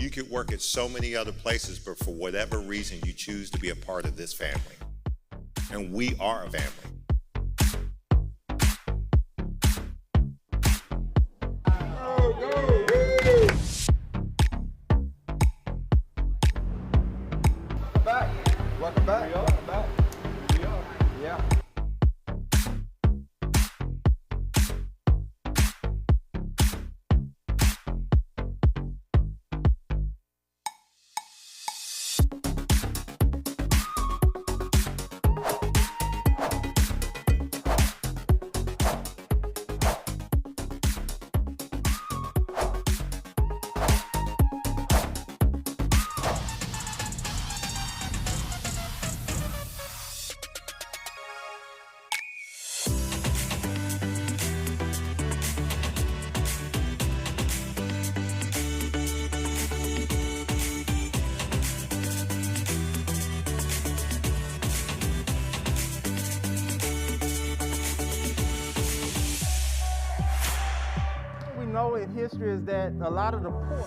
You could work at so many other places, but for whatever reason, you choose to be a part of this family. And we are a family. Welcome back. Welcome back. Yeah. Know in history is that a lot of the poor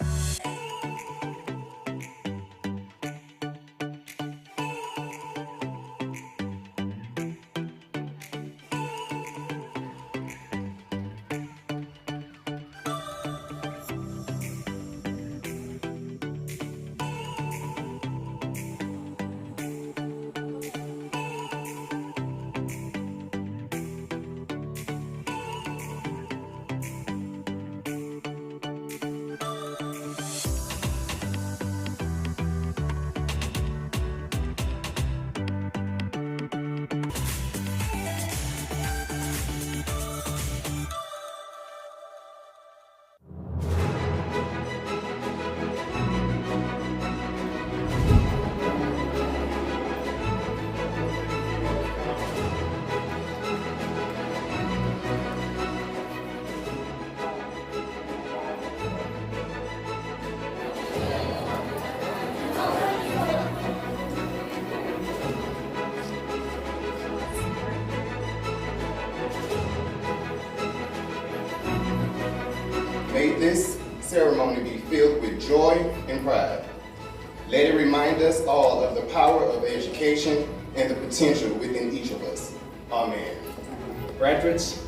May this ceremony be filled with joy and pride. Let it remind us all of the power of education and the potential within each of us. Amen. Graduates,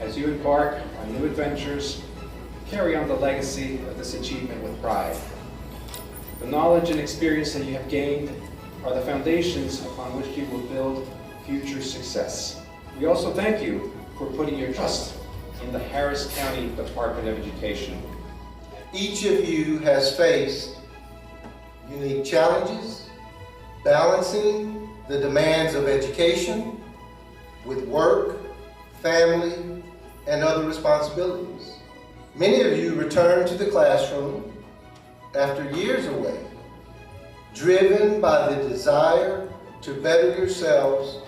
as you embark on new adventures, carry on the legacy of this achievement with pride. The knowledge and experience that you have gained are the foundations upon which you will build future success. We also thank you for putting your trust in the Harris County Department of Education. Each of you has faced unique challenges, balancing the demands of education with work, family, and other responsibilities. Many of you return to the classroom after years away, driven by the desire to better yourselves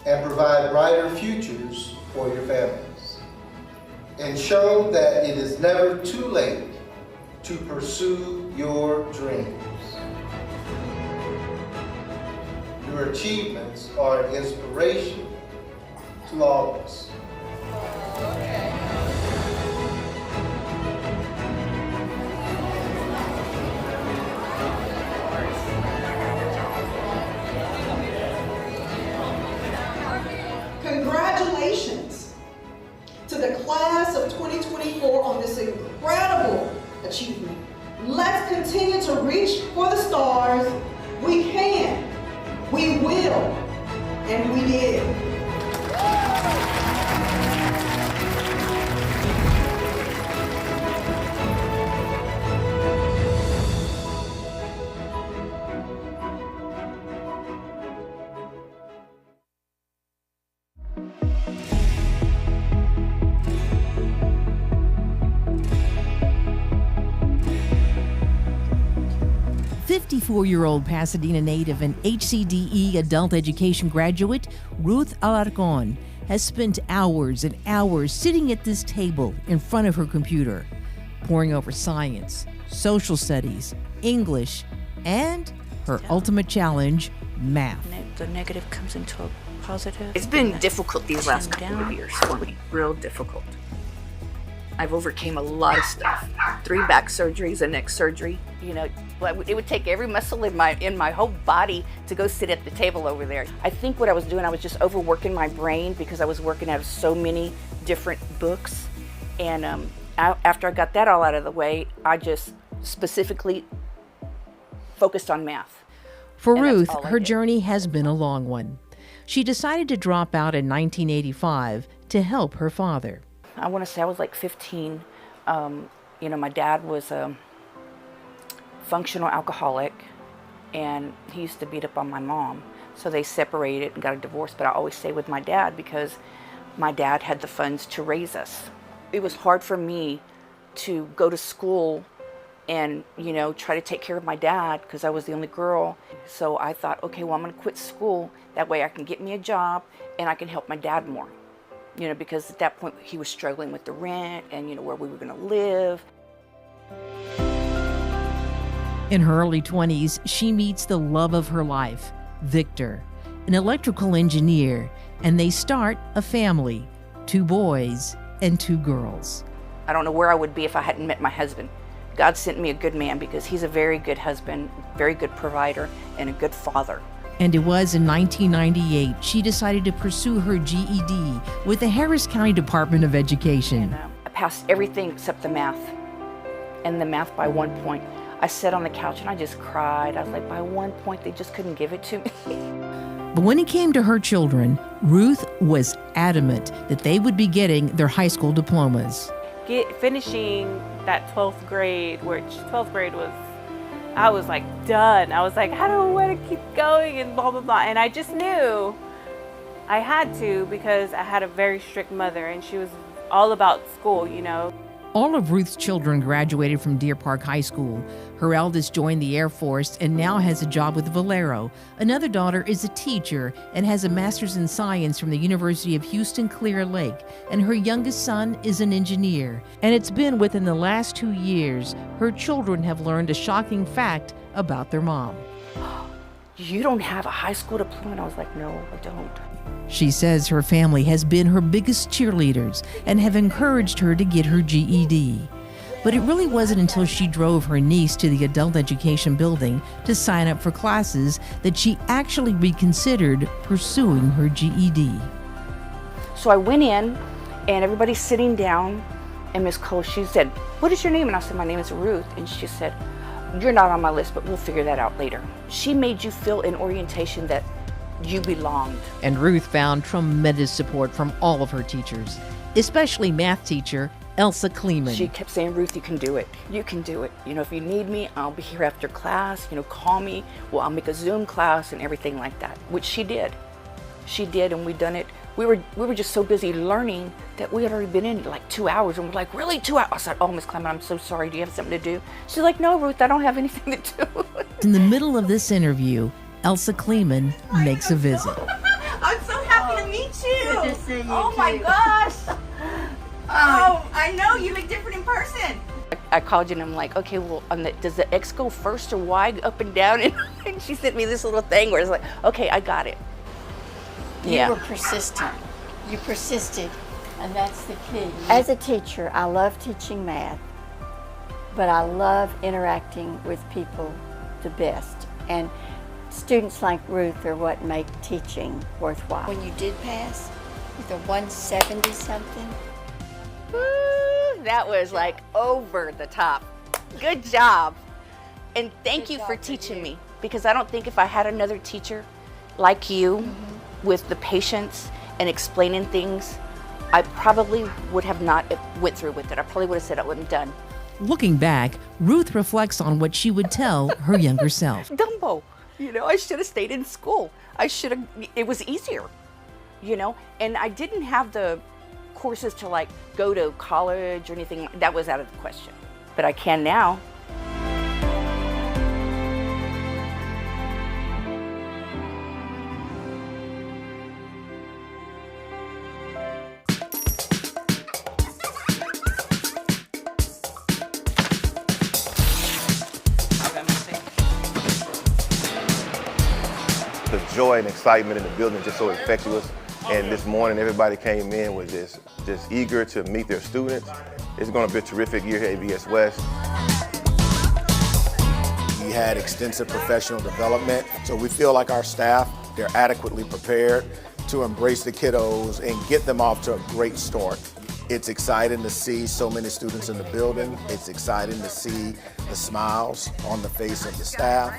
and provide brighter futures for your families, and shown that it is never too late to pursue your dreams. Your achievements are an inspiration to all of us. Congratulations to the class of 2024 on this incredible achievement. Let's continue to reach for the stars. We can, we will, and we did. 54-year-old Pasadena native and HCDE adult education graduate Ruth Alarcon has spent hours and hours sitting at this table in front of her computer, poring over science, social studies, English, and her ultimate challenge, math. The negative comes into a positive. It's been difficult these last couple of years for me, real difficult. I've overcame a lot of stuff. 3 back surgeries, a neck surgery. You know, it would take every muscle in my whole body to go sit at the table over there. I think what I was doing, I was just overworking my brain because I was working out of so many different books. And after I got that all out of the way, I just specifically focused on math. For Ruth, her journey has been a long one. She decided to drop out in 1985 to help her father. I want to say I was like 15. You know, my dad was a functional alcoholic, and he used to beat up on my mom. So they separated and got a divorce, but I always stayed with my dad because my dad had the funds to raise us. It was hard for me to go to school and, you know, try to take care of my dad because I was the only girl. So I thought, okay, well, I'm going to quit school. That way I can get me a job and I can help my dad more. You know, because at that point he was struggling with the rent and, you know, where we were going to live. In her early 20s, she meets the love of her life, Victor, an electrical engineer, and they start a family, 2 boys and 2 girls. I don't know where I would be if I hadn't met my husband. God sent me a good man because he's a very good husband, very good provider, and a good father. And it was in 1998 she decided to pursue her GED with the Harris County Department of Education. And, I passed everything except the math. And the math by 1 point. I sat on the couch and I just cried. I was like, by 1 point, they just couldn't give it to me. But when it came to her children, Ruth was adamant that they would be getting their high school diplomas. Finishing that 12th grade, which 12th grade was, I was like done. I was like, I don't want to keep going and blah, blah, blah. And I just knew I had to because I had a very strict mother and she was all about school, you know. All of Ruth's children graduated from Deer Park High School. Her eldest joined the Air Force and now has a job with Valero. Another daughter is a teacher and has a master's in science from the University of Houston Clear Lake. And her youngest son is an engineer. And it's been within the last 2 years, her children have learned a shocking fact about their mom. You don't have a high school diploma? And I was like, no, I don't. She says her family has been her biggest cheerleaders and have encouraged her to get her GED. But it really wasn't until she drove her niece to the adult education building to sign up for classes that she actually reconsidered pursuing her GED. So I went in and everybody's sitting down and Miss Cole, she said, what is your name? And I said, my name is Ruth. And she said, you're not on my list, but we'll figure that out later. She made you feel in orientation that you belonged. And Ruth found tremendous support from all of her teachers, especially math teacher Elsa Kleeman. She kept saying, Ruth, you can do it. You can do it. You know, if you need me, I'll be here after class. You know, call me. Well, I'll make a Zoom class and everything like that, which she did. She did, and we done it. We were just so busy learning that we had already been in like 2 hours, and we're like, really, 2 hours? I said, oh, Miss Clement, I'm so sorry. Do you have something to do? She's like, no, Ruth, I don't have anything to do. In the middle of this interview, Elsa Kleeman makes a visit. I'm so happy to meet you. Good to see you. Oh my gosh. Oh, I know you look different in person. I called you and I'm like, okay, well, does the X go first or Y up and down? And she sent me this little thing where it's like, okay, I got it. You were persistent. You persisted, and that's the key. As a teacher, I love teaching math, but I love interacting with people the best. And students like Ruth are what make teaching worthwhile. When you did pass with a 170 something, Woo, that was like over the top. Good job. And thank you for teaching me, because I don't think if I had another teacher like you with the patience and explaining things, I probably would have not went through with it. I probably would have said I wasn't done. Looking back, Ruth reflects on what she would tell her younger self. Dumbo, you know, I should have stayed in school. It was easier, you know, and I didn't have the courses to like go to college or anything. That was out of the question, but I can now. The joy and excitement in the building is just so infectious. And this morning, everybody came in with just eager to meet their students. It's going to be a terrific year here at ABS West. We had extensive professional development, so we feel like our staff, they're adequately prepared to embrace the kiddos and get them off to a great start. It's exciting to see so many students in the building. It's exciting to see the smiles on the face of the staff.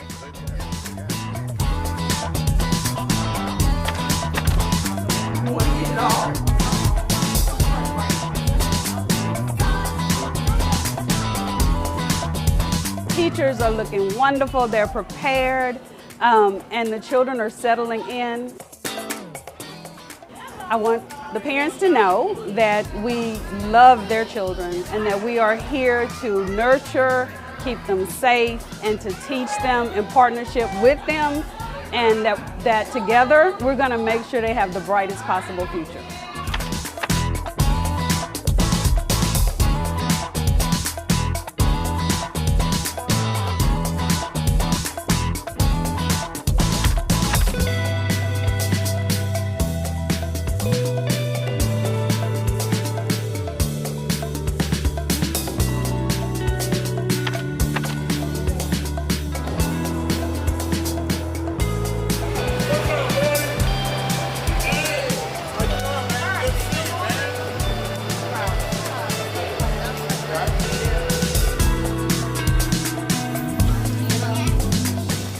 Teachers are looking wonderful, they're prepared, and the children are settling in. I want the parents to know that we love their children and that we are here to nurture, keep them safe, and to teach them in partnership with them, and that together we're going to make sure they have the brightest possible future.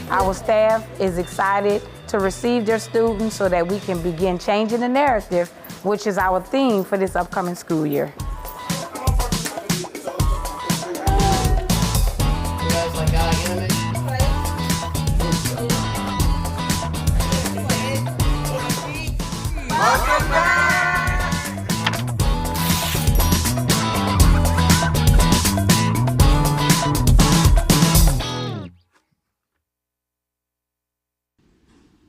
Our staff is excited to receive their students so that we can begin changing the narrative, which is our theme for this upcoming school year.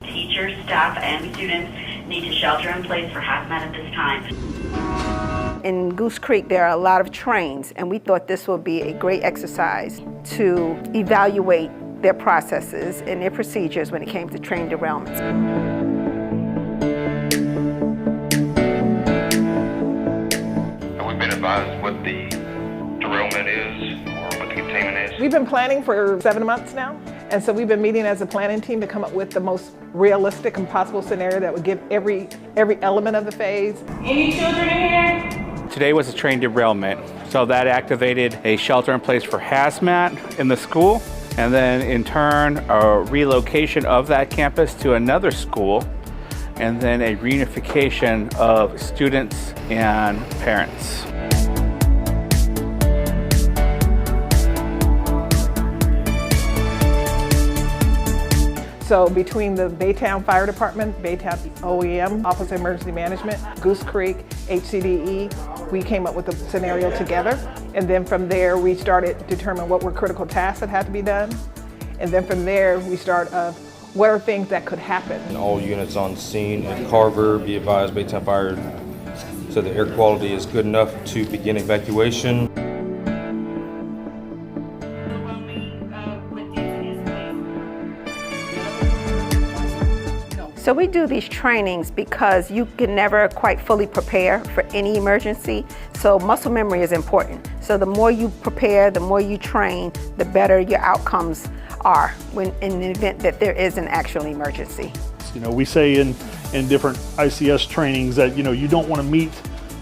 Teachers, staff, and students need to shelter in place for hazmat at this time. In Goose Creek, there are a lot of trains, and we thought this would be a great exercise to evaluate their processes and their procedures when it came to train derailments. We've been advised what the derailment is or what the containment is. We've been planning for 7 months now, and so we've been meeting as a planning team to come up with the most realistic and possible scenario that would give every element of the phase. Any children in here? Today was a train derailment, so that activated a shelter in place for hazmat in the school, and then in turn a relocation of that campus to another school, and then a reunification of students and parents. So between the Baytown Fire Department, Baytown OEM, Office of Emergency Management, Goose Creek, HCDE, we came up with a scenario together. And then from there, we started determining what were critical tasks that had to be done. And then from there, we start what are things that could happen. And all units on scene at Carver, be advised, Baytown Fire, so the air quality is good enough to begin evacuation. So we do these trainings because you can never quite fully prepare for any emergency. So muscle memory is important. So the more you prepare, the more you train, the better your outcomes are when in the event that there is an actual emergency. You know, we say in different ICS trainings that, you know, you don't want to meet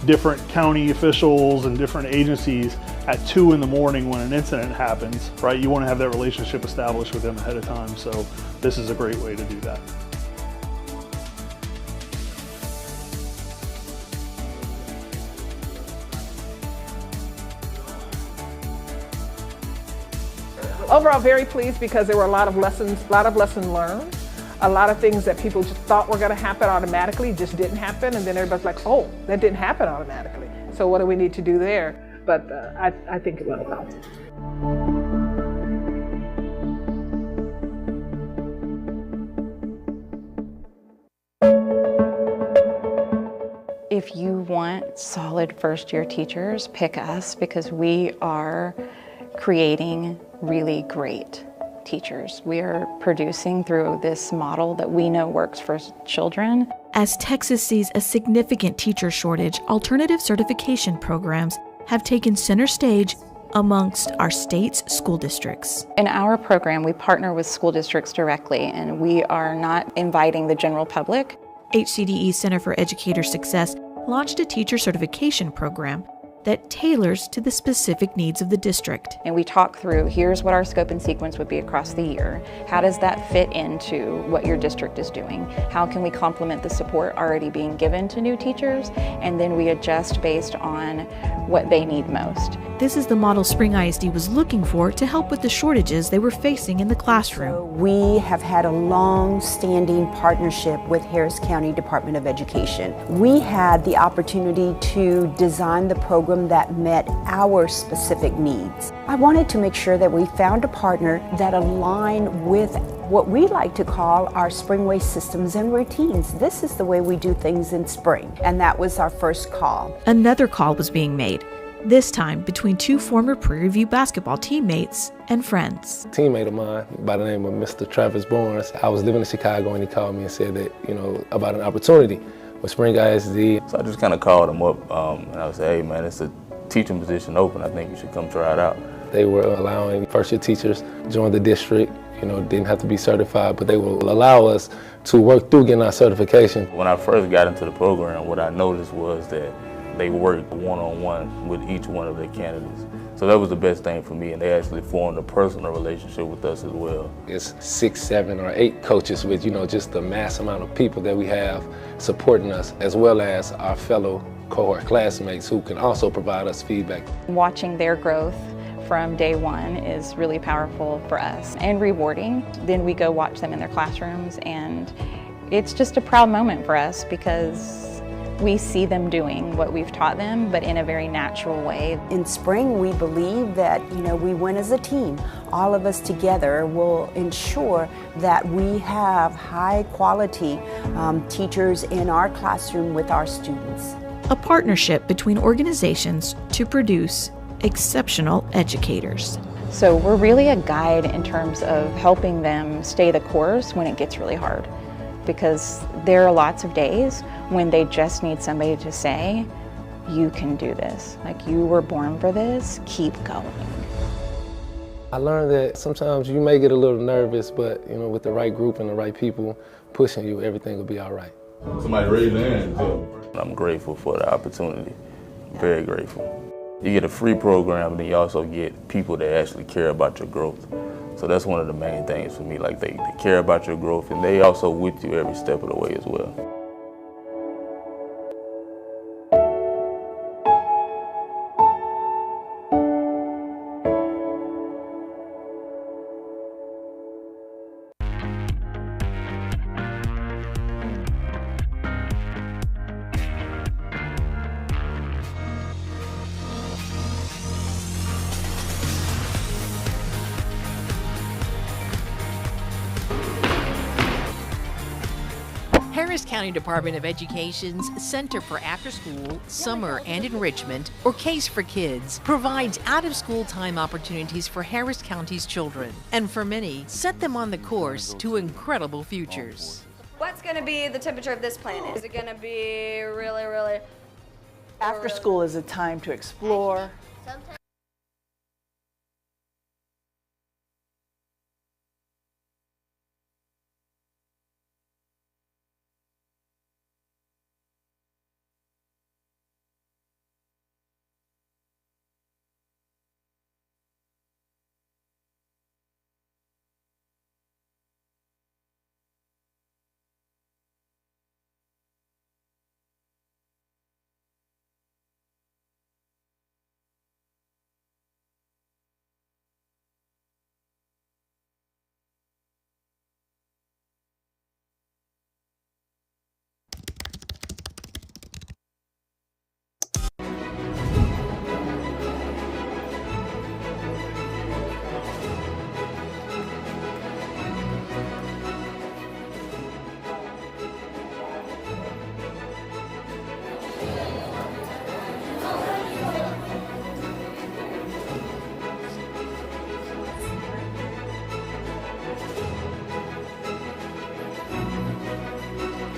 different county officials and different agencies at 2 in the morning when an incident happens, right? You want to have that relationship established with them ahead of time. So this is a great way to do that. Overall, very pleased because there were a lot of lessons learned. A lot of things that people just thought were going to happen automatically just didn't happen, and then everybody's like, oh, that didn't happen automatically. So what do we need to do there? But I think it went well. If you want solid first-year teachers, pick us because we are creating really great teachers. We are producing through this model that we know works for children. As Texas sees a significant teacher shortage, alternative certification programs have taken center stage amongst our state's school districts. In our program, we partner with school districts directly, and we are not inviting the general public. HCDE Center for Educator Success launched a teacher certification program that tailors to the specific needs of the district. And we talk through, here's what our scope and sequence would be across the year. How does that fit into what your district is doing? How can we complement the support already being given to new teachers? And then we adjust based on what they need most. This is the model Spring ISD was looking for to help with the shortages they were facing in the classroom. We have had a long-standing partnership with Harris County Department of Education. We had the opportunity to design the program that met our specific needs. I wanted to make sure that we found a partner that aligned with what we like to call our Springway systems and routines. This is the way we do things in spring, and that was our first call. Another call was being made, this time between two former Prairie View basketball teammates and friends. A teammate of mine by the name of Mr. Travis Barnes, I was living in Chicago and he called me and said that, about an opportunity with Spring ISD. So I just kind of called him up and I was hey man, it's a teaching position open. I think you should come try it out. They were allowing first-year teachers join the district. Didn't have to be certified, but they will allow us to work through getting our certification. When I first got into the program, what I noticed was that they worked one-on-one with each one of their candidates. So that was the best thing for me, and they actually formed a personal relationship with us as well. It's 6, 7, or 8 coaches with, just the mass amount of people that we have supporting us, as well as our fellow cohort classmates who can also provide us feedback. Watching their growth from day one is really powerful for us and rewarding. Then we go watch them in their classrooms, and it's just a proud moment for us because we see them doing what we've taught them, but in a very natural way. In spring, we believe that, we win as a team. All of us together will ensure that we have high quality teachers in our classroom with our students. A partnership between organizations to produce exceptional educators. So we're really a guide in terms of helping them stay the course when it gets really hard, because there are lots of days when they just need somebody to say, you can do this. Like, you were born for this, keep going. I learned that sometimes you may get a little nervous, but with the right group and the right people pushing you, everything will be all right. Somebody raise their hand. I'm grateful for the opportunity, very grateful. You get a free program, and then you also get people that actually care about your growth. So that's one of the main things for me, like they care about your growth, and they also with you every step of the way as well. Harris County Department of Education's Center for After School, Summer and Enrichment, or CASE for Kids, provides out-of-school time opportunities for Harris County's children, and for many, set them on the course to incredible futures. What's going to be the temperature of this planet? Is it going to be really? After school is a time to explore.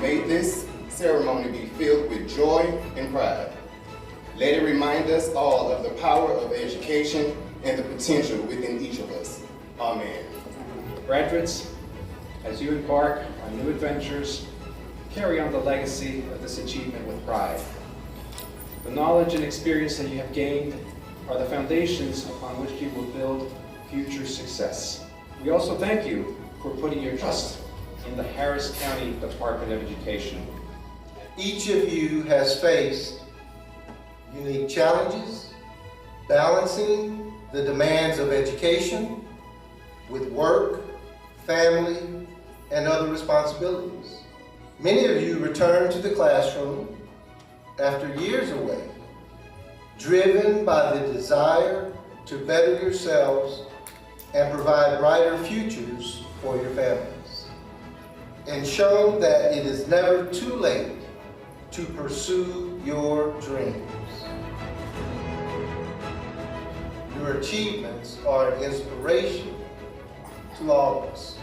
May this ceremony be filled with joy and pride. Let it remind us all of the power of education and the potential within each of us. Amen. Graduates, as you embark on new adventures, carry on the legacy of this achievement with pride. The knowledge and experience that you have gained are the foundations upon which you will build future success. We also thank you for putting your trust in the Harris County Department of Education. Each of you has faced unique challenges, balancing the demands of education with work, family, and other responsibilities. Many of you return to the classroom after years away, driven by the desire to better yourselves and provide brighter futures for your families, and shown that it is never too late to pursue your dreams. Your achievements are an inspiration to all of us.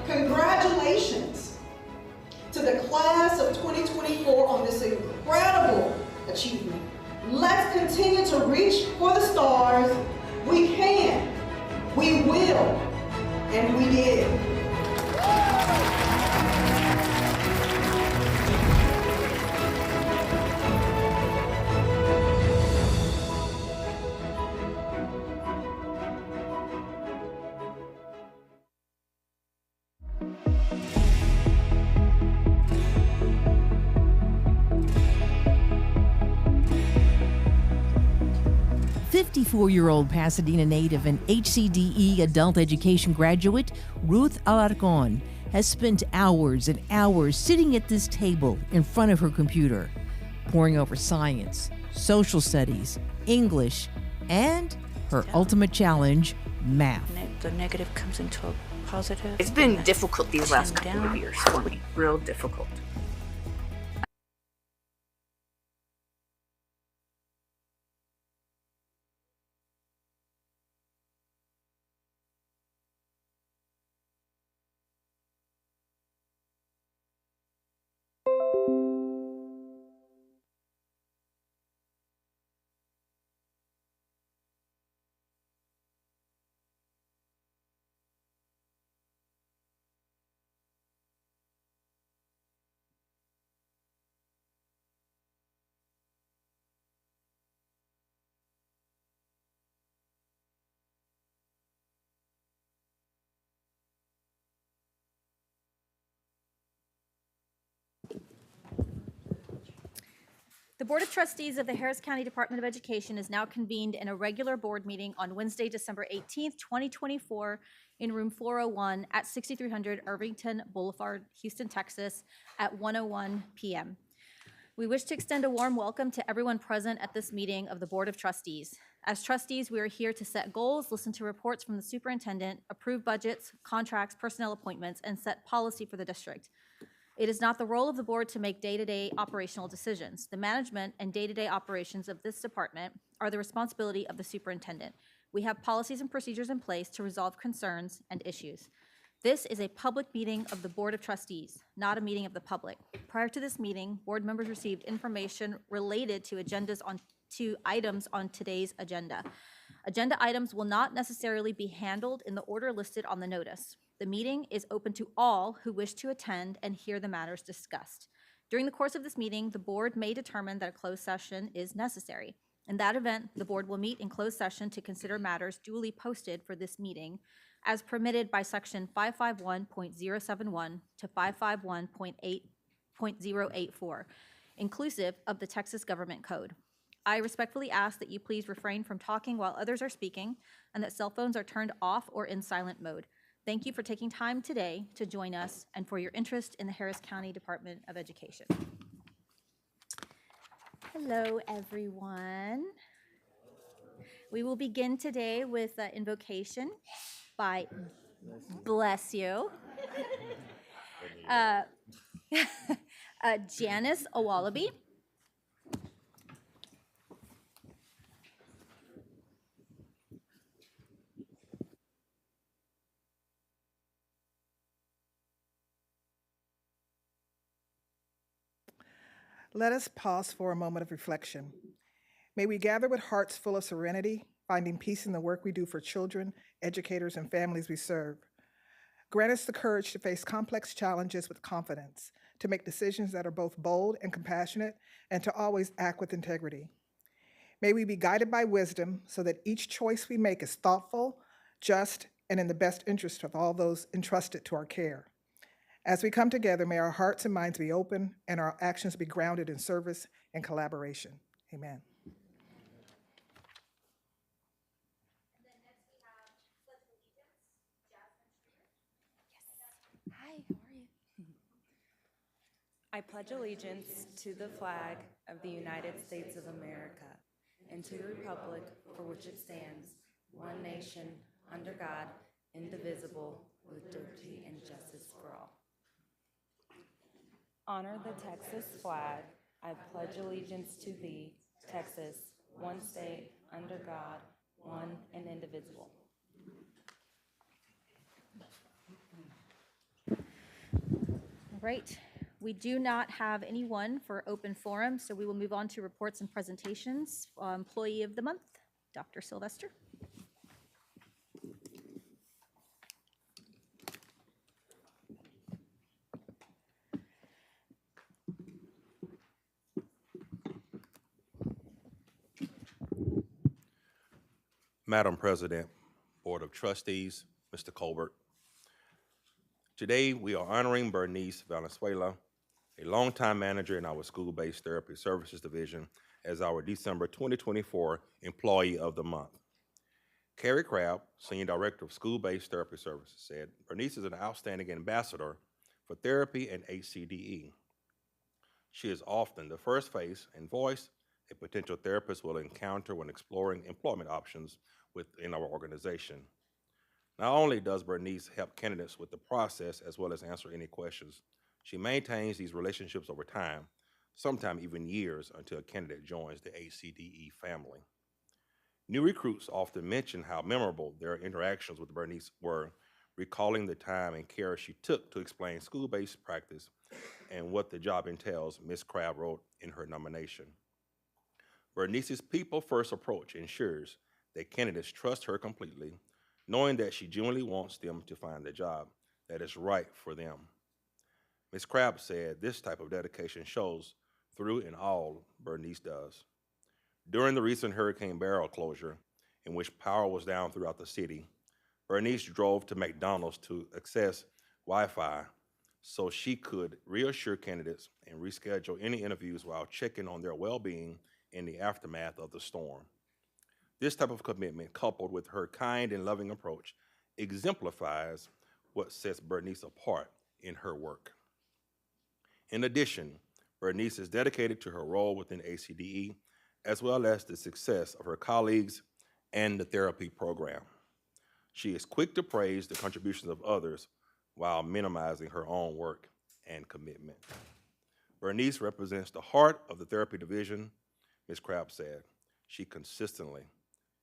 Congratulations to the class of 2024 on this incredible achievement. Let's continue to reach for the stars. We can, we will, and we did. Four-year-old Pasadena native and HCDE adult education graduate Ruth Alarcon has spent hours and hours sitting at this table in front of her computer, poring over science, social studies, English, and her ultimate challenge, math. The negative comes into a positive. It's been difficult these last couple of years for me, real difficult. The Board of Trustees of the Harris County Department of Education is now convened in a regular board meeting on Wednesday, December 18th, 2024, in room 401 at 6300 Irvington Boulevard, Houston, Texas, at 1:01 p.m. We wish to extend a warm welcome to everyone present at this meeting of the Board of Trustees. As trustees, we are here to set goals, listen to reports from the superintendent, approve budgets, contracts, personnel appointments, and set policy for the district. It is not the role of the board to make day-to-day operational decisions. The management and day-to-day operations of this department are the responsibility of the superintendent. We have policies and procedures in place to resolve concerns and issues. This is a public meeting of the Board of Trustees, not a meeting of the public. Prior to this meeting, board members received information related to items on today's agenda. Agenda items will not necessarily be handled in the order listed on the notice. The meeting is open to all who wish to attend and hear the matters discussed. During the course of this meeting, the board may determine that a closed session is necessary. In that event, the board will meet in closed session to consider matters duly posted for this meeting as permitted by section 551.071 to 551.8.084, inclusive of the Texas Government Code. I respectfully ask that you please refrain from talking while others are speaking and that cell phones are turned off or in silent mode. Thank you for taking time today to join us and for your interest in the Harris County Department of Education. Hello, everyone. We will begin today with invocation by bless you. Janice Owalabi. Let us pause for a moment of reflection. May we gather with hearts full of serenity, finding peace in the work we do for children, educators, and families we serve. Grant us the courage to face complex challenges with confidence, to make decisions that are both bold and compassionate, and to always act with integrity. May we be guided by wisdom so that each choice we make is thoughtful, just, and in the best interest of all those entrusted to our care. As we come together, may our hearts and minds be open and our actions be grounded in service and collaboration. Amen. Hi, how are you? I pledge allegiance to the flag of the United States of America and to the republic for which it stands, one nation, under God, indivisible, with liberty and justice for all. Honor the Texas flag. I pledge allegiance to thee, Texas, one state, under God, one and indivisible. Right. We do not have anyone for open forum, so we will move on to reports and presentations. Employee of the month, Dr. Sylvester. Madam President, Board of Trustees, Mr. Colbert. Today, we are honoring Bernice Valenzuela, a longtime manager in our school-based therapy services division, as our December 2024 Employee of the Month. Carrie Crabb, Senior Director of School-Based Therapy Services, said, Bernice is an outstanding ambassador for therapy and HCDE. She is often the first face and voice a potential therapist will encounter when exploring employment options within our organization. Not only does Bernice help candidates with the process as well as answer any questions, she maintains these relationships over time, sometimes even years, until a candidate joins the HCDE family. New recruits often mention how memorable their interactions with Bernice were, recalling the time and care she took to explain school-based practice and what the job entails, Ms. Crabb wrote in her nomination. Bernice's people-first approach ensures that candidates trust her completely, knowing that she genuinely wants them to find the job that is right for them. Ms. Crabb said this type of dedication shows through in all Bernice does. During the recent Hurricane Beryl closure, in which power was down throughout the city, Bernice drove to McDonald's to access Wi-Fi so she could reassure candidates and reschedule any interviews while checking on their well-being in the aftermath of the storm. This type of commitment, coupled with her kind and loving approach, exemplifies what sets Bernice apart in her work. In addition, Bernice is dedicated to her role within HCDE, as well as the success of her colleagues and the therapy program. She is quick to praise the contributions of others while minimizing her own work and commitment. Bernice represents the heart of the therapy division, Ms. Crabb said. She consistently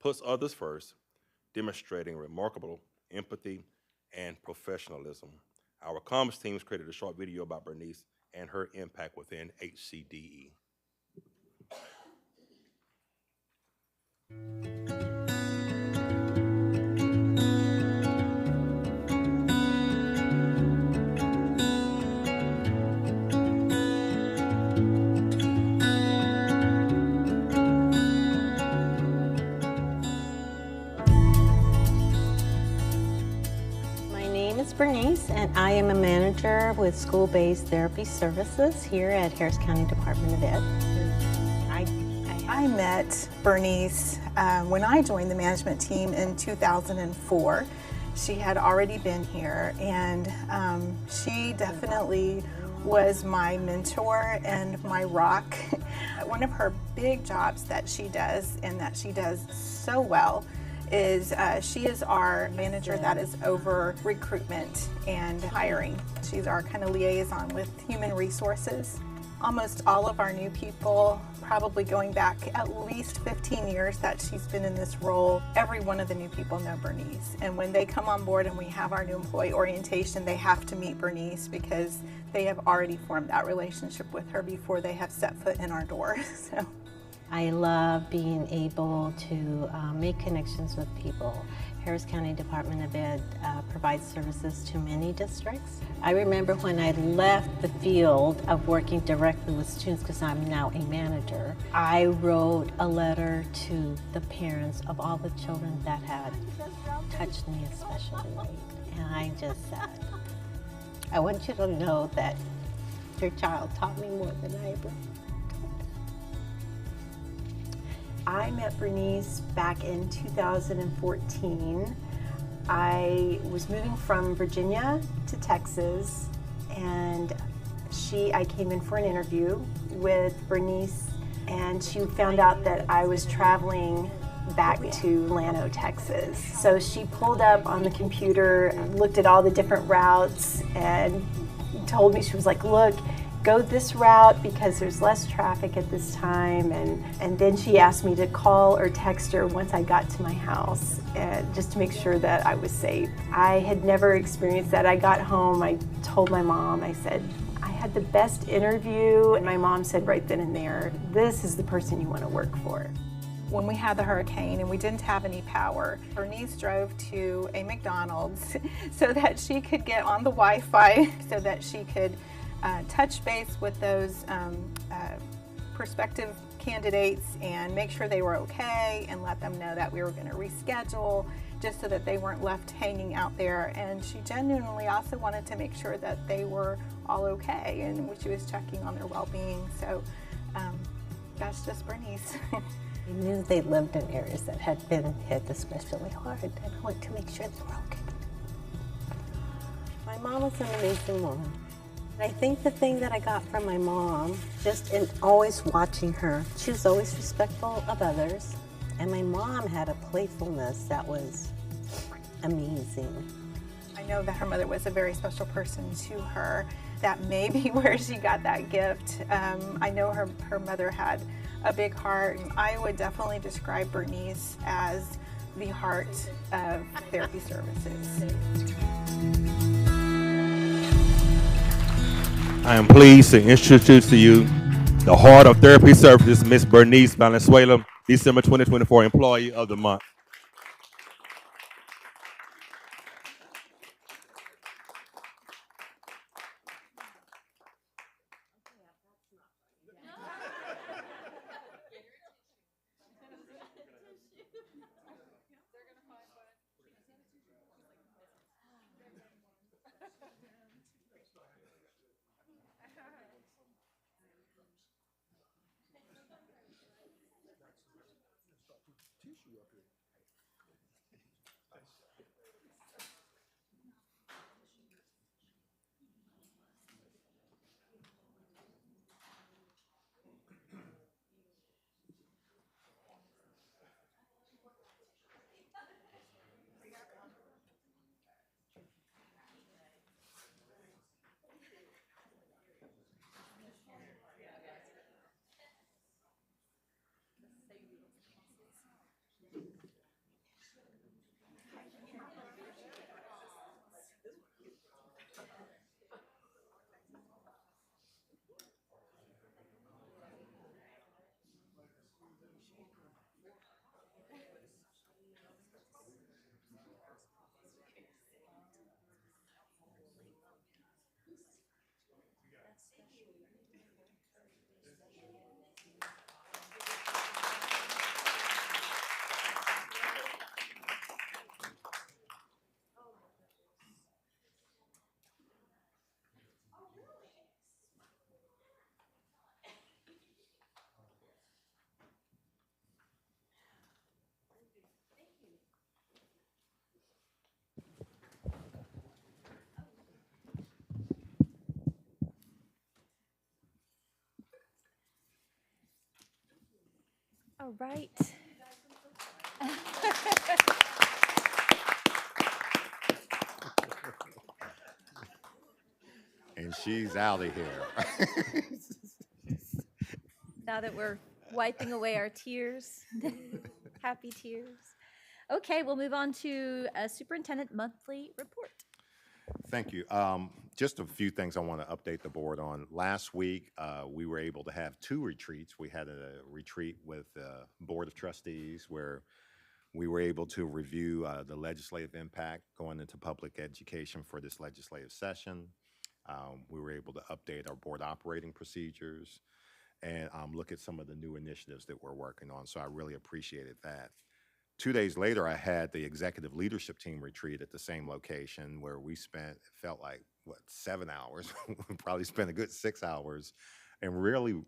puts others first, demonstrating remarkable empathy and professionalism. Our comms teams created a short video about Bernice and her impact within HCDE. Bernice, and I am a manager with school-based therapy services here at Harris County Department of Ed. I met Bernice when I joined the management team in 2004. She had already been here, and she definitely was my mentor and my rock. One of her big jobs that she does, and that she does so well, is she is our manager that is over recruitment and hiring. She's our kind of liaison with human resources. almost all of our new people, probably going back at least 15 years that she's been in this role, every one of the new people know Bernice. And when they come on board and we have our new employee orientation, they have to meet Bernice because they have already formed that relationship with her before they have set foot in our door. So. I love being able to make connections with people. Harris County Department of Ed provides services to many districts. I remember when I left the field of working directly with students, because I'm now a manager, I wrote a letter to the parents of all the children that had touched me especially late. And I just said, I want you to know that your child taught me more than I ever. I met Bernice back in 2014. I was moving from Virginia to Texas, and I came in for an interview with Bernice, and she found out that I was traveling back to Llano, Texas. So she pulled up on the computer, looked at all the different routes, and told me, she was like, look, go this route because there's less traffic at this time, and then she asked me to call or text her once I got to my house, just to make sure that I was safe. I had never experienced that. I got home, I told my mom, I said, I had the best interview, and my mom said right then and there, this is the person you want to work for. When we had the hurricane and we didn't have any power, Bernice drove to a McDonald's so that she could get on the Wi-Fi, so that she could touch base with those prospective candidates and make sure they were okay and let them know that we were going to reschedule, just so that they weren't left hanging out there. And she genuinely also wanted to make sure that they were all okay, and she was checking on their well-being. So that's just Bernice. I knew they lived in areas that had been hit especially hard, and I wanted to make sure they were okay. My mom was an amazing woman. I think the thing that I got from my mom, just in always watching her, she was always respectful of others, and my mom had a playfulness that was amazing. I know that her mother was a very special person to her. That may be where she got that gift. I know her mother had a big heart. I would definitely describe Bernice as the heart of therapy services. I am pleased to introduce to you the Heart of Therapy Services, Miss Bernice Valenzuela, December 2024 Employee of the Month. All right. And she's out of here. now that we're wiping away our tears, happy tears. Okay, we'll move on to a superintendent monthly report. Thank you. Just a few things I want to update the board on. Last week, we were able to have 2 retreats. We had a retreat with the Board of Trustees where we were able to review the legislative impact going into public education for this legislative session. We were able to update our board operating procedures and look at some of the new initiatives that we're working on. So I really appreciated that. 2 days later, I had the executive leadership team retreat at the same location where we spent, it felt like, 7 hours? We probably spent a good 6 hours and really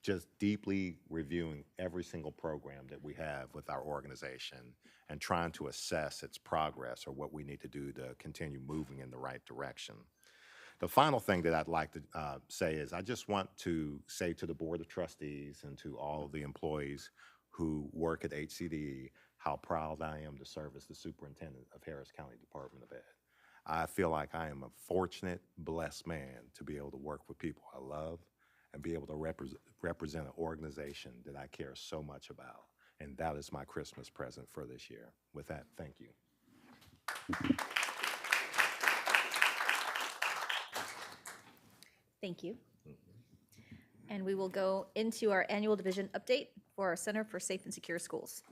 just deeply reviewing every single program that we have with our organization and trying to assess its progress or what we need to do to continue moving in the right direction. The final thing that I'd like to say is I just want to say to the Board of Trustees and to all of the employees who work at HCDE how proud I am to serve as the superintendent of Harris County Department of Ed. I feel like I am a fortunate, blessed man to be able to work with people I love and be able to represent an organization that I care so much about. And that is my Christmas present for this year. With that, thank you. Thank you. And we will go into our annual division update for our Center for Safe and Secure Schools.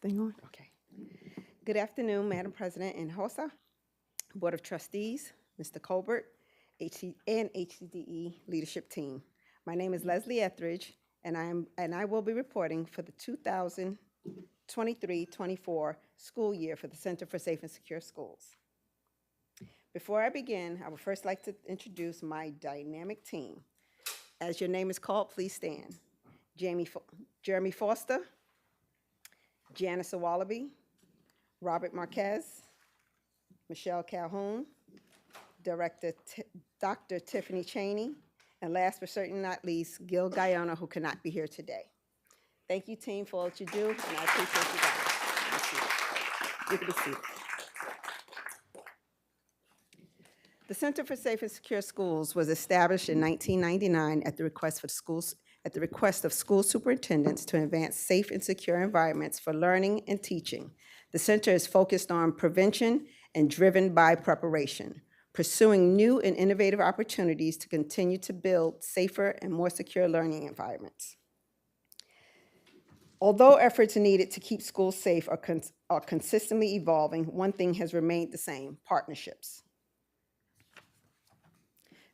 Thing on? Okay. Good afternoon, Madam President and HOSA, Board of Trustees, Mr. Colbert, and HCDE leadership team. My name is Leslie Etheridge, and I will be reporting for the 2023-24 school year for the Center for Safe and Secure Schools. Before I begin, I would first like to introduce my dynamic team. As your name is called, please stand. Jeremy Foster, Janice Wallaby, Robert Marquez, Michelle Calhoun, Director Dr. Tiffany Cheney, and last but certainly not least, Gil Guyana, who cannot be here today. Thank you, team, for all that you do, and I appreciate you guys. You can be seated. The Center for Safe and Secure Schools was established in 1999 at the request of school superintendents to advance safe and secure environments for learning and teaching. The center is focused on prevention and driven by preparation, pursuing new and innovative opportunities to continue to build safer and more secure learning environments. Although efforts needed to keep schools safe are consistently evolving, one thing has remained the same: partnerships.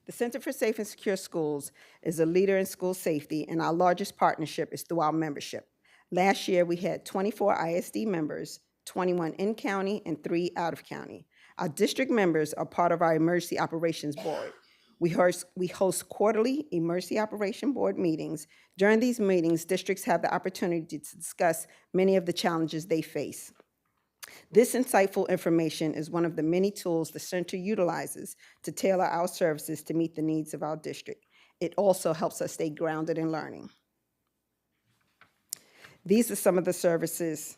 The Center for Safe and Secure Schools is a leader in school safety, and our largest partnership is through our membership. Last year, we had 24 ISD members, 21 in-county and 3 out-of-county. Our district members are part of our Emergency Operations Board. We host quarterly Emergency Operation Board meetings. During these meetings, districts have the opportunity to discuss many of the challenges they face. This insightful information is one of the many tools the center utilizes to tailor our services to meet the needs of our district. It also helps us stay grounded in learning. These are some of the services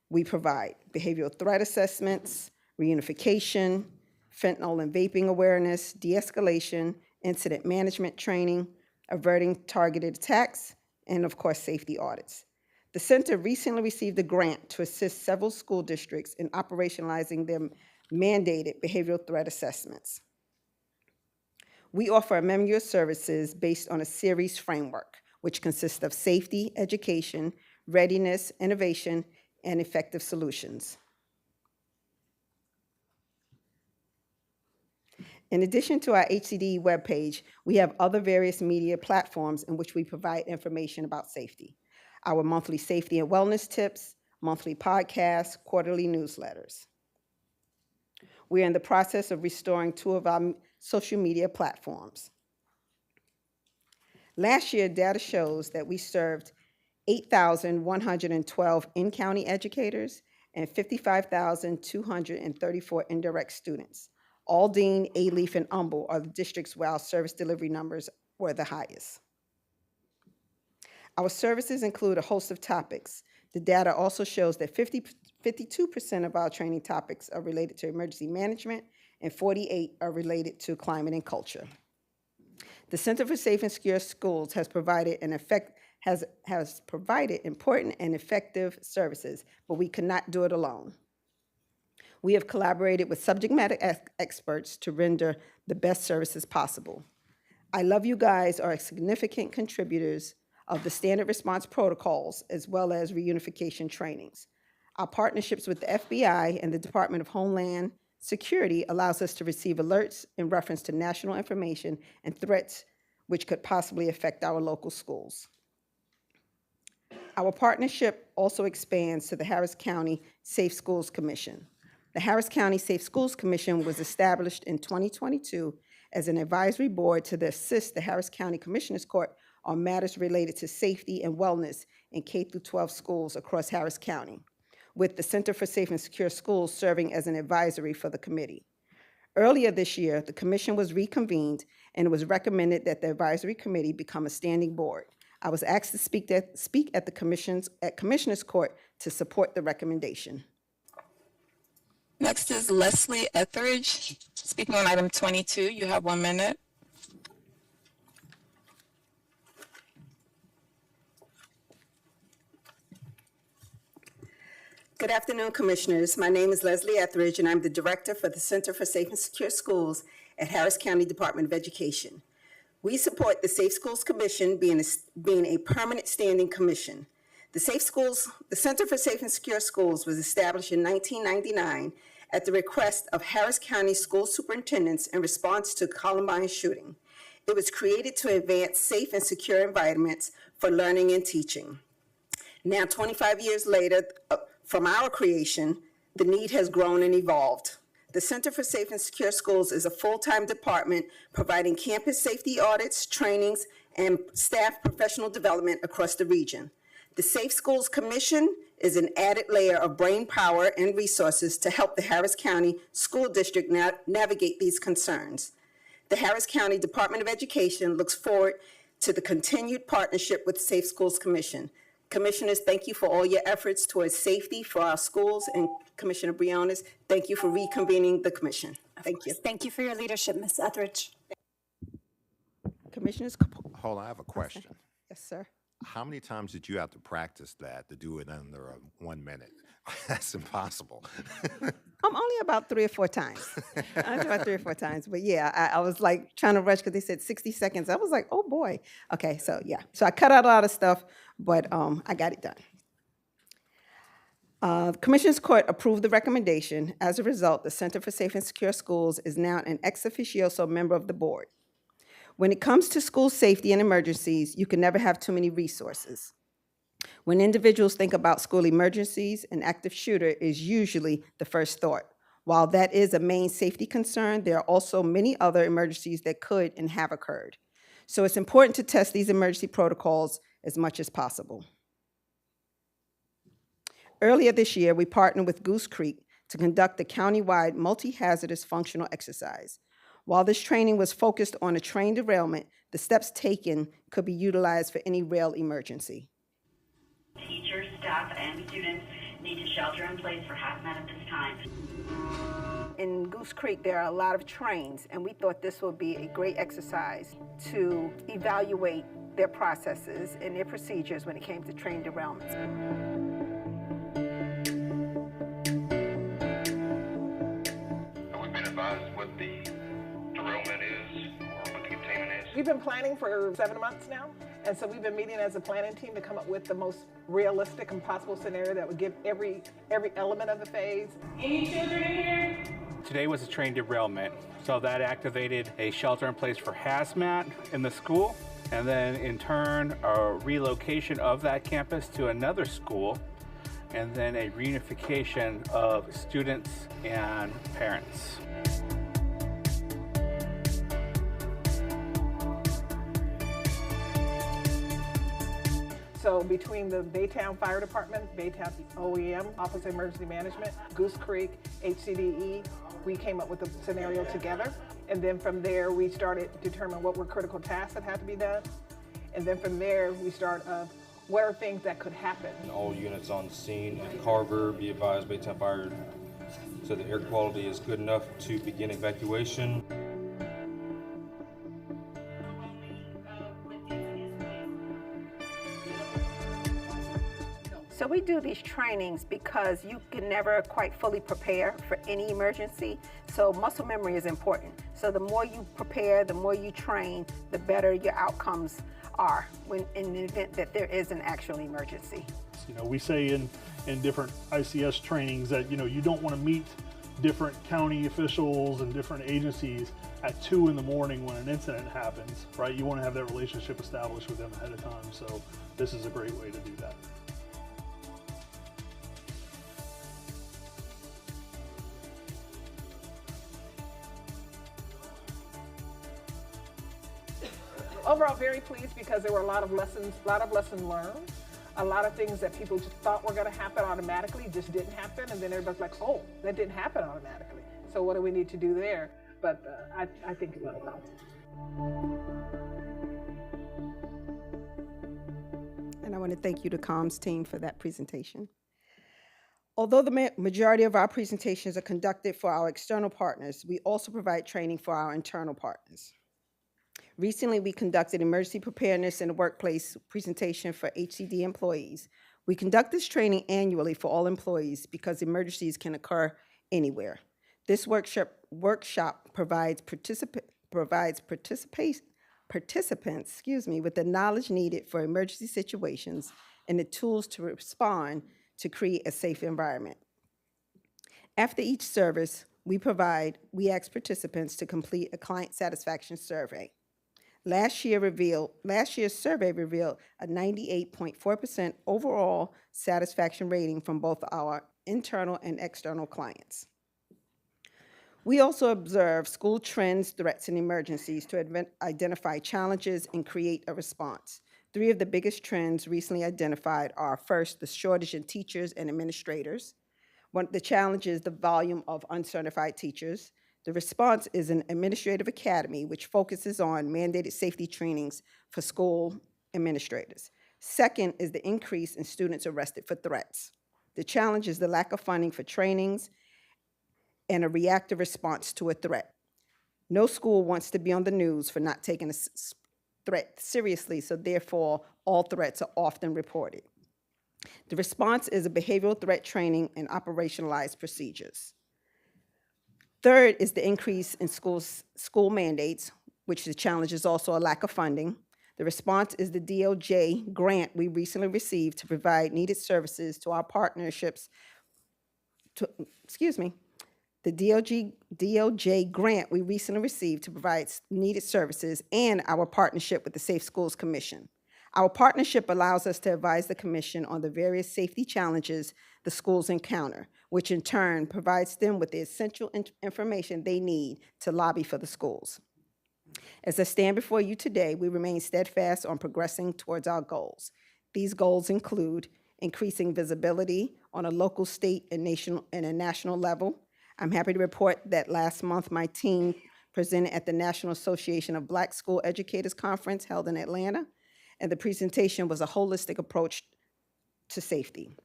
we provide: behavioral threat assessments, reunification, fentanyl and vaping awareness, de-escalation, incident management training, averting targeted attacks, and of course, safety audits. The center recently received a grant to assist several school districts in operationalizing their mandated behavioral threat assessments. We offer a menu of services based on a series framework, which consists of safety, education, readiness, innovation, and effective solutions. In addition to our HCDE webpage, we have other various media platforms in which we provide information about safety: our monthly safety and wellness tips, monthly podcasts, quarterly newsletters. We are in the process of restoring 2 of our social media platforms. Last year, data shows that we served 8,112 in-county educators and 55,234 indirect students. Aldine, Alief, and Humble are the districts where our service delivery numbers were the highest. Our services include a host of topics. The data also shows that 52% of our training topics are related to emergency management and 48% are related to climate and culture. The Center for Safe and Secure Schools has provided important and effective services, but we could not do it alone. We have collaborated with subject matter experts to render the best services possible. I Love You Guys are significant contributors of the standard response protocols as well as reunification trainings. Our partnerships with the FBI and the Department of Homeland Security allows us to receive alerts in reference to national information and threats which could possibly affect our local schools. Our partnership also expands to the Harris County Safe Schools Commission. The Harris County Safe Schools Commission was established in 2022 as an advisory board to assist the Harris County Commissioners Court on matters related to safety and wellness in K-12 schools across Harris County, with the Center for Safe and Secure Schools serving as an advisory for the committee. Earlier this year, the commission was reconvened and it was recommended that the advisory committee become a standing board. I was asked to speak at the Commissioners Court to support the recommendation. Next is Leslie Etheridge, speaking on item 22. You have 1 minute. Good afternoon, Commissioners. My name is Leslie Etheridge, and I'm the Director for the Center for Safe and Secure Schools at Harris County Department of Education. We support the Safe Schools Commission being a permanent standing commission. The Center for Safe and Secure Schools was established in 1999 at the request of Harris County school superintendents in response to Columbine shooting. It was created to advance safe and secure environments for learning and teaching. Now, 25 years later, from our creation, the need has grown and evolved. The Center for Safe and Secure Schools is a full-time department providing campus safety audits, trainings, and staff professional development across the region. The Safe Schools Commission is an added layer of brain power and resources to help the Harris County School District navigate these concerns. The Harris County Department of Education looks forward to the continued partnership with the Safe Schools Commission. Commissioners, thank you for all your efforts towards safety for our schools, and Commissioner Briones, thank you for reconvening the commission. Thank you. Thank you for your leadership, Ms. Etheridge. Commissioners? Hold on, I have a question. Yes, sir. How many times did you have to practice that to do it under 1 minute? That's impossible. Only about 3 or 4 times. About 3 or 4 times. But yeah, I was like trying to rush because they said 60 seconds. I was like, oh boy. Okay, so yeah. So I cut out a lot of stuff, but I got it done. The Commissioners Court approved the recommendation. As a result, the Center for Safe and Secure Schools is now an ex officio member of the board. When it comes to school safety and emergencies, you can never have too many resources. When individuals think about school emergencies, an active shooter is usually the first thought. While that is a main safety concern, there are also many other emergencies that could and have occurred. So it's important to test these emergency protocols as much as possible. Earlier this year, we partnered with Goose Creek to conduct a countywide multi-hazardous functional exercise. While this training was focused on a train derailment, the steps taken could be utilized for any rail emergency. Teachers, staff, and students need to shelter in place for hazmat at this time. In Goose Creek, there are a lot of trains, and we thought this would be a great exercise to evaluate their processes and their procedures when it came to train derailments. Have we been advised what the derailment is or what the containment is? We've been planning for 7 months now, and so we've been meeting as a planning team to come up with the most realistic and possible scenario that would give every element of the phase. Any children in here? Today was a train derailment, so that activated a shelter in place for hazmat in the school, and then in turn a relocation of that campus to another school, and then a reunification of students and parents. So between the Baytown Fire Department, Baytown OEM, Office of Emergency Management, Goose Creek, HCDE, we came up with a scenario together. And then from there, we started to determine what were critical tasks that had to be done. And then from there, we start what are things that could happen? All units on scene at Carver, be advised, Baytown Fire said the air quality is good enough to begin evacuation. So we do these trainings because you can never quite fully prepare for any emergency. So muscle memory is important. So the more you prepare, the more you train, the better your outcomes are when in the event that there is an actual emergency. You know, we say in different ICS trainings that, you know, you don't want to meet different county officials and different agencies at 2 in the morning when an incident happens, right? You want to have that relationship established with them ahead of time. So this is a great way to do that. Overall, very pleased because there were a lot of lessons learned. A lot of things that people just thought were going to happen automatically just didn't happen, and then everybody's like, "Oh, that didn't happen automatically. So what do we need to do there?" But I think it went well. And I want to thank you, the comms team, for that presentation. Although the majority of our presentations are conducted for our external partners, we also provide training for our internal partners. Recently, we conducted emergency preparedness in the workplace presentation for HCDE employees. We conduct this training annually for all employees because emergencies can occur anywhere. This workshop provides participants with the knowledge needed for emergency situations and the tools to respond to create a safe environment. After each service, we ask participants to complete a client satisfaction survey. Last year's survey revealed a 98.4% overall satisfaction rating from both our internal and external clients. We also observe school trends, threats, and emergencies to identify challenges and create a response. 3 of the biggest trends recently identified are: first, the shortage in teachers and administrators. The challenge is the volume of uncertified teachers. The response is an administrative academy which focuses on mandated safety trainings for school administrators. Second is the increase in students arrested for threats. The challenge is the lack of funding for trainings and a reactive response to a threat. No school wants to be on the news for not taking a threat seriously, so therefore all threats are often reported. The response is a behavioral threat training and operationalized procedures. Third is the increase in school mandates, which the challenge is also a lack of funding. The response is the DOJ grant we recently received to provide needed services to our partnerships. The DOJ grant we recently received to provide needed services and our partnership with the Safe Schools Commission. Our partnership allows us to advise the Commission on the various safety challenges the schools encounter, which in turn provides them with the essential information they need to lobby for the schools. As I stand before you today, we remain steadfast on progressing towards our goals. These goals include increasing visibility on a local, state, and a national level. I'm happy to report that last month my team presented at the National Association of Black School Educators Conference held in Atlanta, and the presentation was a holistic approach to safety,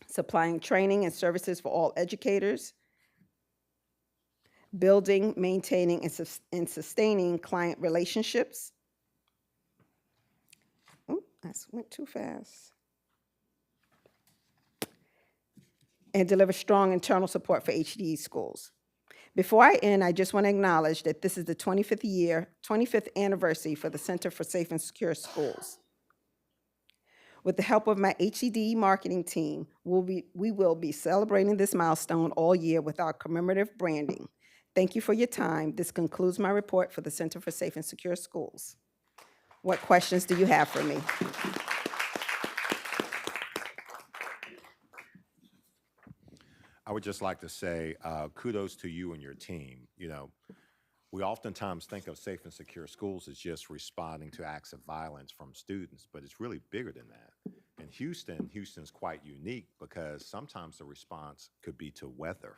supplying training and services for all educators, building, maintaining, and sustaining client relationships. Oh, I went too fast. And deliver strong internal support for HCDE schools. Before I end, I just want to acknowledge that this is the 25th anniversary for the Center for Safe and Secure Schools. With the help of my HCDE marketing team, we will be celebrating this milestone all year with our commemorative branding. Thank you for your time. This concludes my report for the Center for Safe and Secure Schools. What questions do you have for me? I would just like to say kudos to you and your team. You know, we oftentimes think of safe and secure schools as just responding to acts of violence from students, but it's really bigger than that. In Houston's quite unique because sometimes the response could be to weather.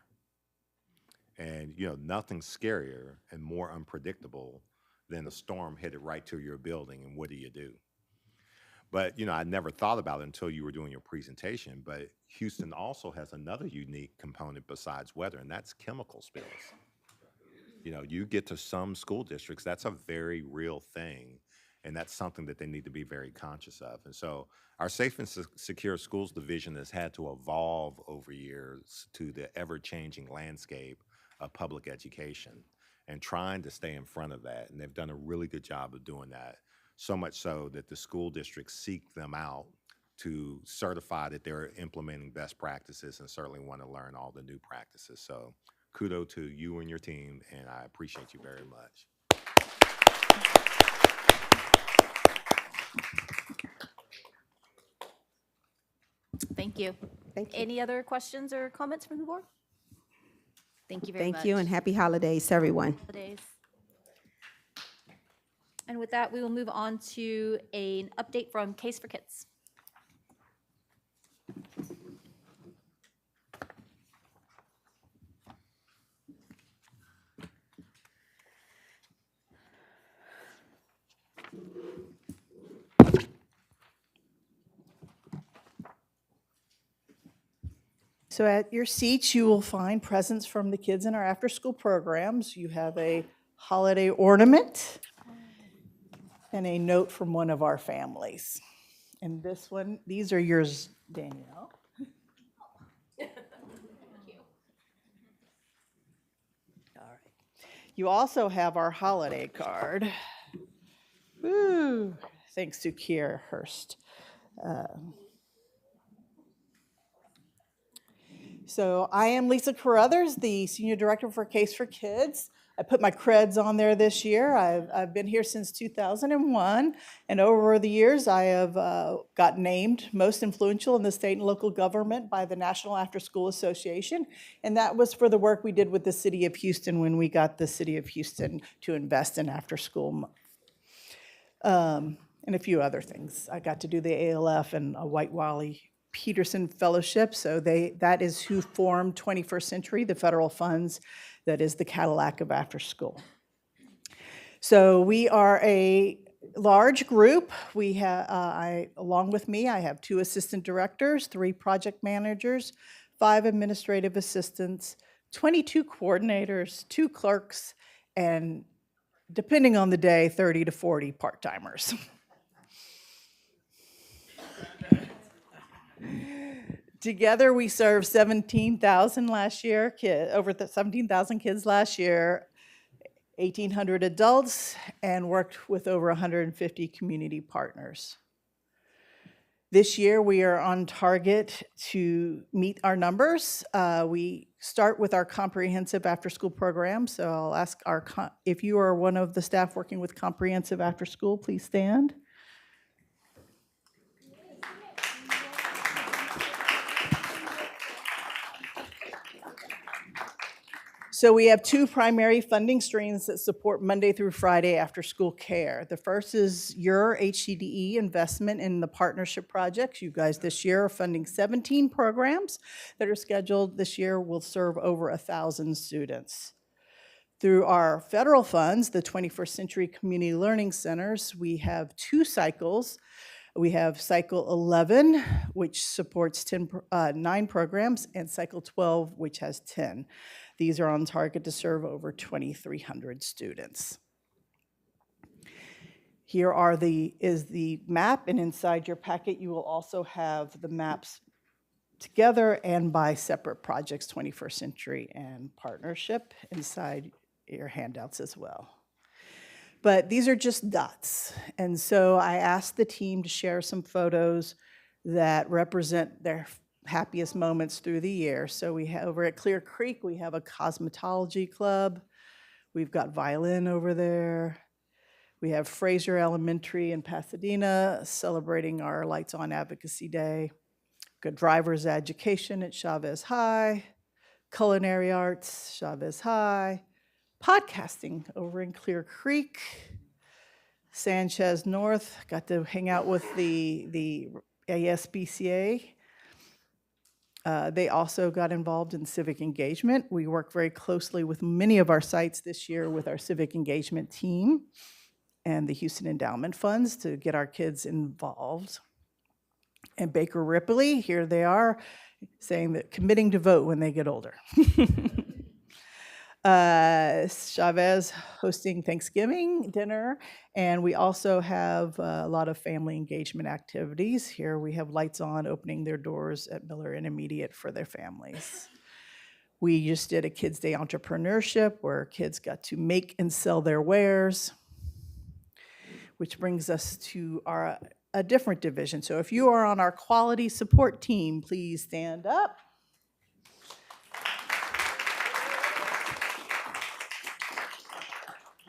And, you know, nothing's scarier and more unpredictable than a storm headed right to your building, and what do you do? But, I never thought about it until you were doing your presentation. But Houston also has another unique component besides weather, and that's chemical spills. You get to some school districts, that's a very real thing. And that's something that they need to be very conscious of. And so our Safe and Secure Schools Division has had to evolve over years to the ever-changing landscape of public education and trying to stay in front of that. And they've done a really good job of doing that, so much so that the school districts seek them out to certify that they're implementing best practices and certainly want to learn all the new practices. So kudos to you and your team, and I appreciate you very much. Thank you. Thank you. Any other questions or comments from the board? Thank you very much. Thank you, and happy holidays to everyone. Holidays. And with that, we will move on to an update from Case for Kids. So at your seats, you will find presents from the kids in our after-school programs. You have a holiday ornament and a note from one of our families. And these are yours, Danielle. All right. You also have our holiday card. Woo! Thanks to Kiera Hurst. So I am Lisa Carruthers, the Senior Director for Case for Kids. I put my creds on there this year. I've been here since 2001, and over the years I have got named most influential in the state and local government by the National After School Association, and that was for the work we did with the City of Houston when we got the City of Houston to invest in after school. And a few other things. I got to do the ALF and a White Wally Peterson Fellowship, so that is who formed 21st Century, the federal funds that is the Cadillac of after school. So we are a large group. We have, along with me, I have 2 assistant directors, 3 project managers, 5 administrative assistants, 22 coordinators, 2 clerks, and depending on the day, 30 to 40 part-timers. Together, we served 17,000 last year, over 17,000 kids last year, 1,800 adults, and worked with over 150 community partners. This year, we are on target to meet our numbers. We start with our comprehensive after-school program, so I'll ask if you are one of the staff working with comprehensive after-school, please stand. So we have 2 primary funding streams that support Monday through Friday after-school care. The first is your HCDE investment in the partnership projects. You guys this year are funding 17 programs that are scheduled this year will serve over 1,000 students. Through our federal funds, the 21st Century Community Learning Centers, we have 2 cycles. We have Cycle 11, which supports 9 programs, and Cycle 12, which has 10. These are on target to serve over 2,300 students. Here is the map, and inside your packet, you will also have the maps together and by separate projects, 21st Century and Partnership, inside your handouts as well. But these are just dots, and so I asked the team to share some photos that represent their happiest moments through the year. So we have over at Clear Creek, we have a cosmetology club. We've got violin over there. We have Fraser Elementary in Pasadena celebrating our Lights On Advocacy Day. We've got driver's education at Chavez High, culinary arts, Chavez High, podcasting over in Clear Creek, Sanchez North, got to hang out with the ASBCA. They also got involved in civic engagement. We work very closely with many of our sites this year with our civic engagement team. and the Houston Endowment Funds to get our kids involved. And Baker Ripley, here they are, saying that committing to vote when they get older. Chavez hosting Thanksgiving dinner, and we also have a lot of family engagement activities. Here we have Lights On opening their doors at Miller Intermediate for their families. We just did a Kids Day Entrepreneurship where kids got to make and sell their wares, which brings us to a different division. So if you are on our quality support team, please stand up.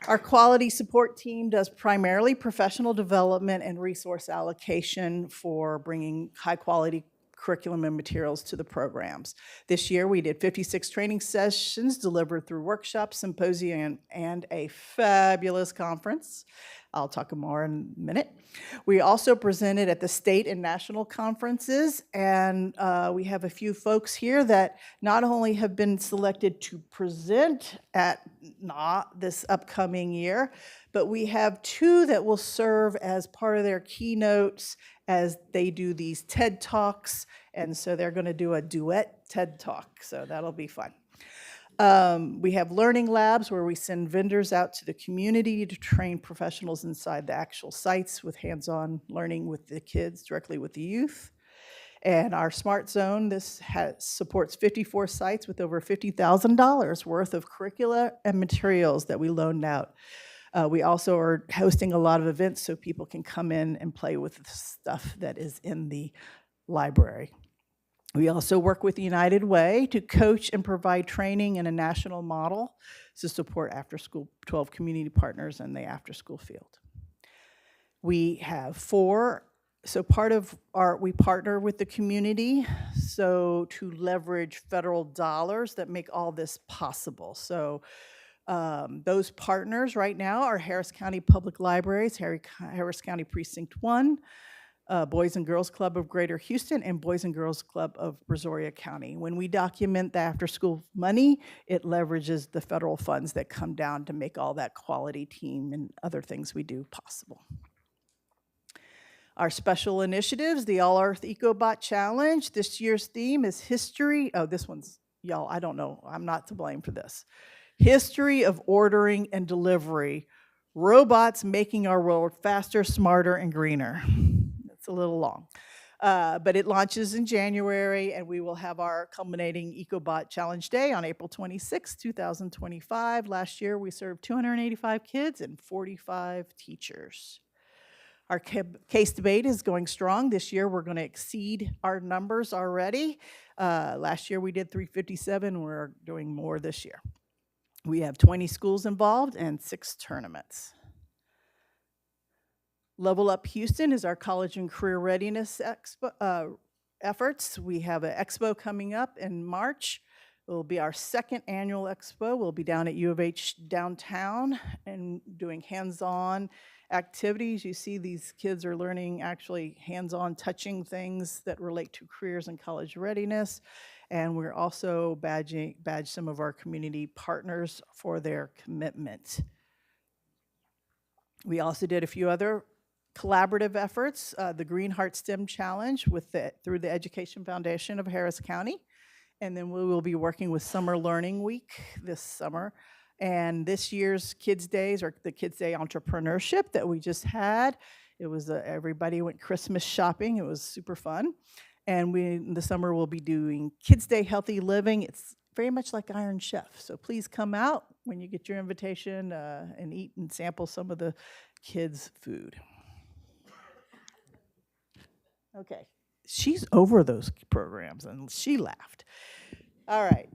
Our quality support team does primarily professional development and resource allocation for bringing high-quality curriculum and materials to the programs. This year, we did 56 training sessions delivered through workshops, symposium, and a fabulous conference. I'll talk more in a minute. We also presented at the state and national conferences, and we have a few folks here that not only have been selected to present at this upcoming year, but we have two that will serve as part of their keynotes as they do these TED Talks, and so they're going to do a duet TED Talk, so that'll be fun. We have learning labs where we send vendors out to the community to train professionals inside the actual sites with hands-on learning with the kids, directly with the youth. And our Smart Zone, this supports 54 sites with over $50,000 worth of curricula and materials that we loaned out. We also are hosting a lot of events so people can come in and play with the stuff that is in the library. We also work with United Way to coach and provide training in a national model to support after-school 12 community partners in the after-school field. We have so part of we partner with the community so to leverage federal dollars that make all this possible. So those partners right now are Harris County Public Libraries, Harris County Precinct 1, Boys and Girls Club of Greater Houston, and Boys and Girls Club of Brazoria County. When we document the after-school money, it leverages the federal funds that come down to make all that quality team and other things we do possible. Our special initiatives, the All Earth EcoBot Challenge. This year's theme is history. Oh, this one's, y'all, I don't know. I'm not to blame for this. History of ordering and delivery. Robots making our world faster, smarter, and greener. It's a little long. But it launches in January, and we will have our culminating EcoBot Challenge Day on April 26, 2025. Last year, we served 285 kids and 45 teachers. Our case debate is going strong. This year, we're going to exceed our numbers already. Last year, we did 357. We're doing more this year. We have 20 schools involved and 6 tournaments. Level Up Houston is our college and career readiness efforts. We have an expo coming up in March. It will be our 2nd annual expo. We'll be down at U of H downtown and doing hands-on activities. You see these kids are learning actually hands-on touching things that relate to careers and college readiness. And we're also badge some of our community partners for their commitment. We also did a few other collaborative efforts, the Green Heart STEM Challenge through the Education Foundation of Harris County. And then we will be working with Summer Learning Week this summer. And this year's Kids Days, or the Kids Day Entrepreneurship that we just had, it was everybody went Christmas shopping. It was super fun. And in the summer, we'll be doing Kids Day Healthy Living. It's very much like Iron Chef. So please come out when you get your invitation and eat and sample some of the kids' food. Okay, she's over those programs, and she laughed. All right.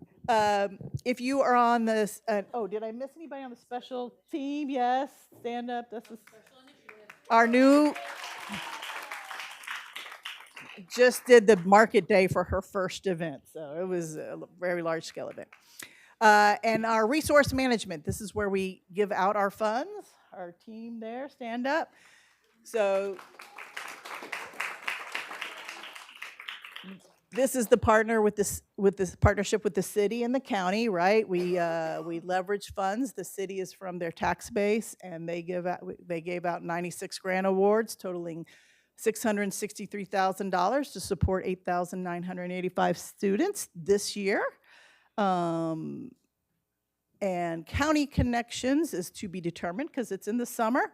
If you are on this, oh, did I miss anybody on the special team? Yes, stand up. This is our new, just did the market day for her first event. So it was a very large scale event. And our resource management, this is where we give out our funds. Our team there, stand up. So This is the partner with this partnership with the city and the county, right? We leverage funds. The city is from their tax base, and they gave out 96 grant awards totaling $663,000 to support 8,985 students this year. And County Connections is to be determined because it's in the summer.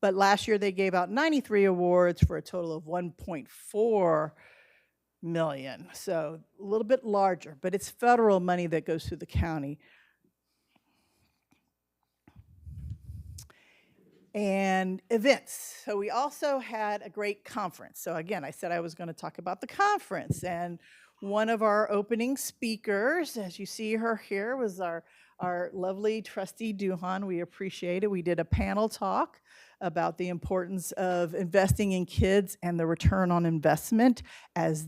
But last year they gave out 93 awards for a total of $1.4 million. So a little bit larger, but it's federal money that goes through the county. And events. So we also had a great conference. So again, I said I was going to talk about the conference, and one of our opening speakers, as you see her here, was our lovely trustee Duhan. We appreciate it. We did a panel talk about the importance of investing in kids and the return on investment as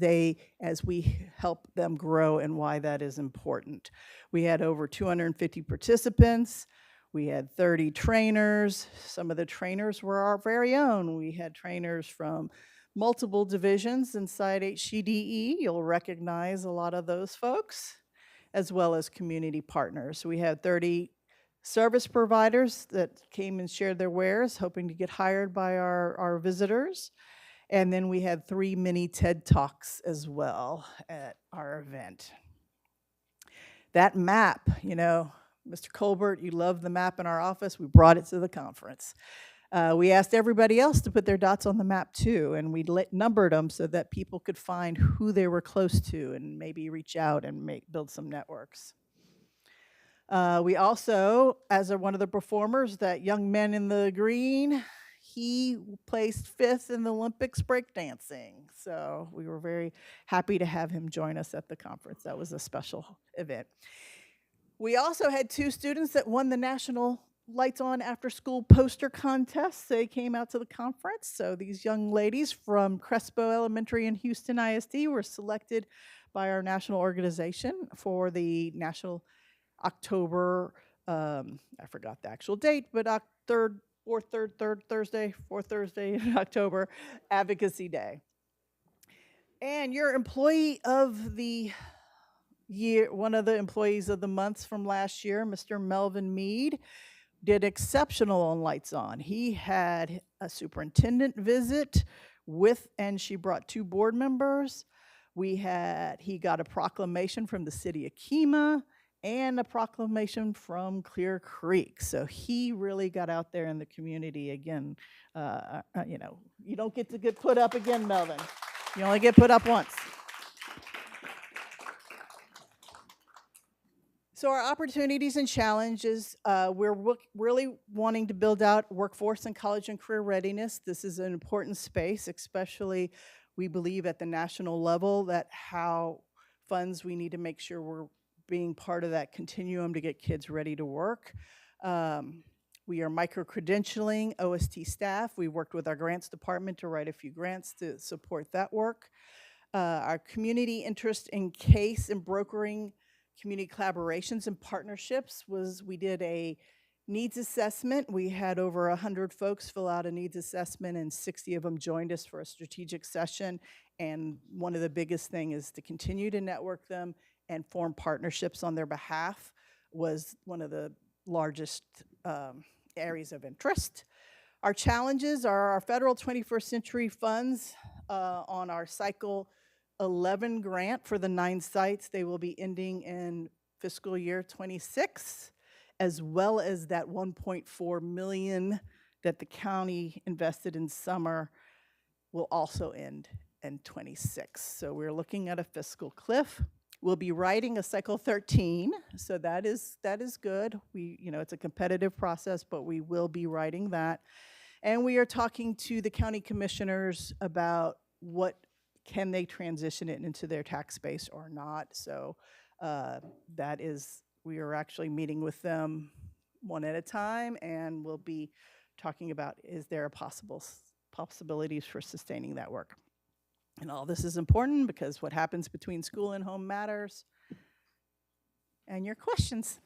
we help them grow, and why that is important. We had over 250 participants. We had 30 trainers. Some of the trainers were our very own. We had trainers from multiple divisions inside HCDE. You'll recognize a lot of those folks, as well as community partners. We had 30 service providers that came and shared their wares, hoping to get hired by our visitors. And then we had 3 mini TED Talks as well at our event. That map, you know, Mr. Colbert, you love the map in our office. We brought it to the conference. We asked everybody else to put their dots on the map too, and we numbered them so that people could find who they were close to and maybe reach out and build some networks. We also, as one of the performers, that young man in the green, he placed 5th in the Olympics breakdancing. So we were very happy to have him join us at the conference. That was a special event. We also had 2 students that won the National Lights On After School Poster Contest. They came out to the conference. So these young ladies from Crespo Elementary and Houston ISD were selected by our national organization for the National October, I forgot the actual date, but fourth Thursday in October, Advocacy Day. And your employee of the year, one of the employees of the months from last year, Mr. Melvin Mead, did exceptional on Lights On. He had a superintendent visit and she brought 2 board members. He got a proclamation from the city of Kemah and a proclamation from Clear Creek. So he really got out there in the community again. You know, you don't get to get put up again, Melvin. You only get put up once. So our opportunities and challenges, we're really wanting to build out workforce and college and career readiness. This is an important space, especially we believe at the national level that how funds, we need to make sure we're being part of that continuum to get kids ready to work. We are micro-credentialing OST staff. We worked with our grants department to write a few grants to support that work. Our community interest in case and brokering community collaborations and partnerships was, we did a needs assessment. We had over 100 folks fill out a needs assessment, and 60 of them joined us for a strategic session. And one of the biggest things is to continue to network them and form partnerships on their behalf was one of the largest areas of interest. Our challenges are our federal 21st century funds on our cycle 11 grant for the 9 sites. They will be ending in fiscal year 26, as well as that $1.4 million that the county invested in summer will also end in 26. So we're looking at a fiscal cliff. We'll be writing a cycle 13, so that is good. It's a competitive process, but we will be writing that. And we are talking to the county commissioners about what can they transition it into their tax base or not. So we are actually meeting with them one at a time, and we'll be talking about, is there possibilities for sustaining that work. And all this is important because what happens between school and home matters. And your questions.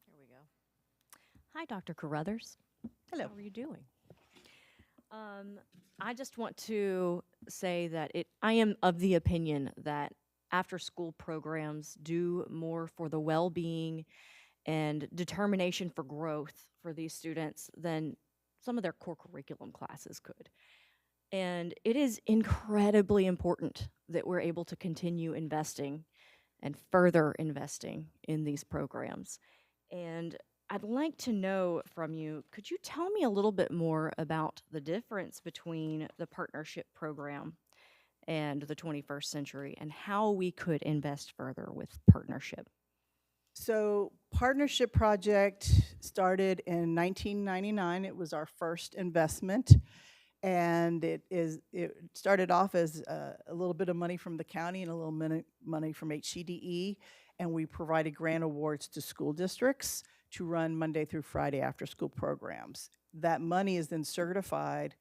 Here we go. Hi, Dr. Carruthers. Hello. How are you doing? I just want to say that I am of the opinion that after-school programs do more for the well-being and determination for growth for these students than some of their core curriculum classes could. And it is incredibly important that we're able to continue investing and further investing in these programs. And I'd like to know from you, could you tell me a little bit more about the difference between the partnership program and the 21st century and how we could invest further with partnership? So Partnership Project started in 1999. It was our first investment. And it started off as a little bit of money from the county and a little money from HCDE. And we provided grant awards to school districts to run Monday through Friday after school programs. That money is then certified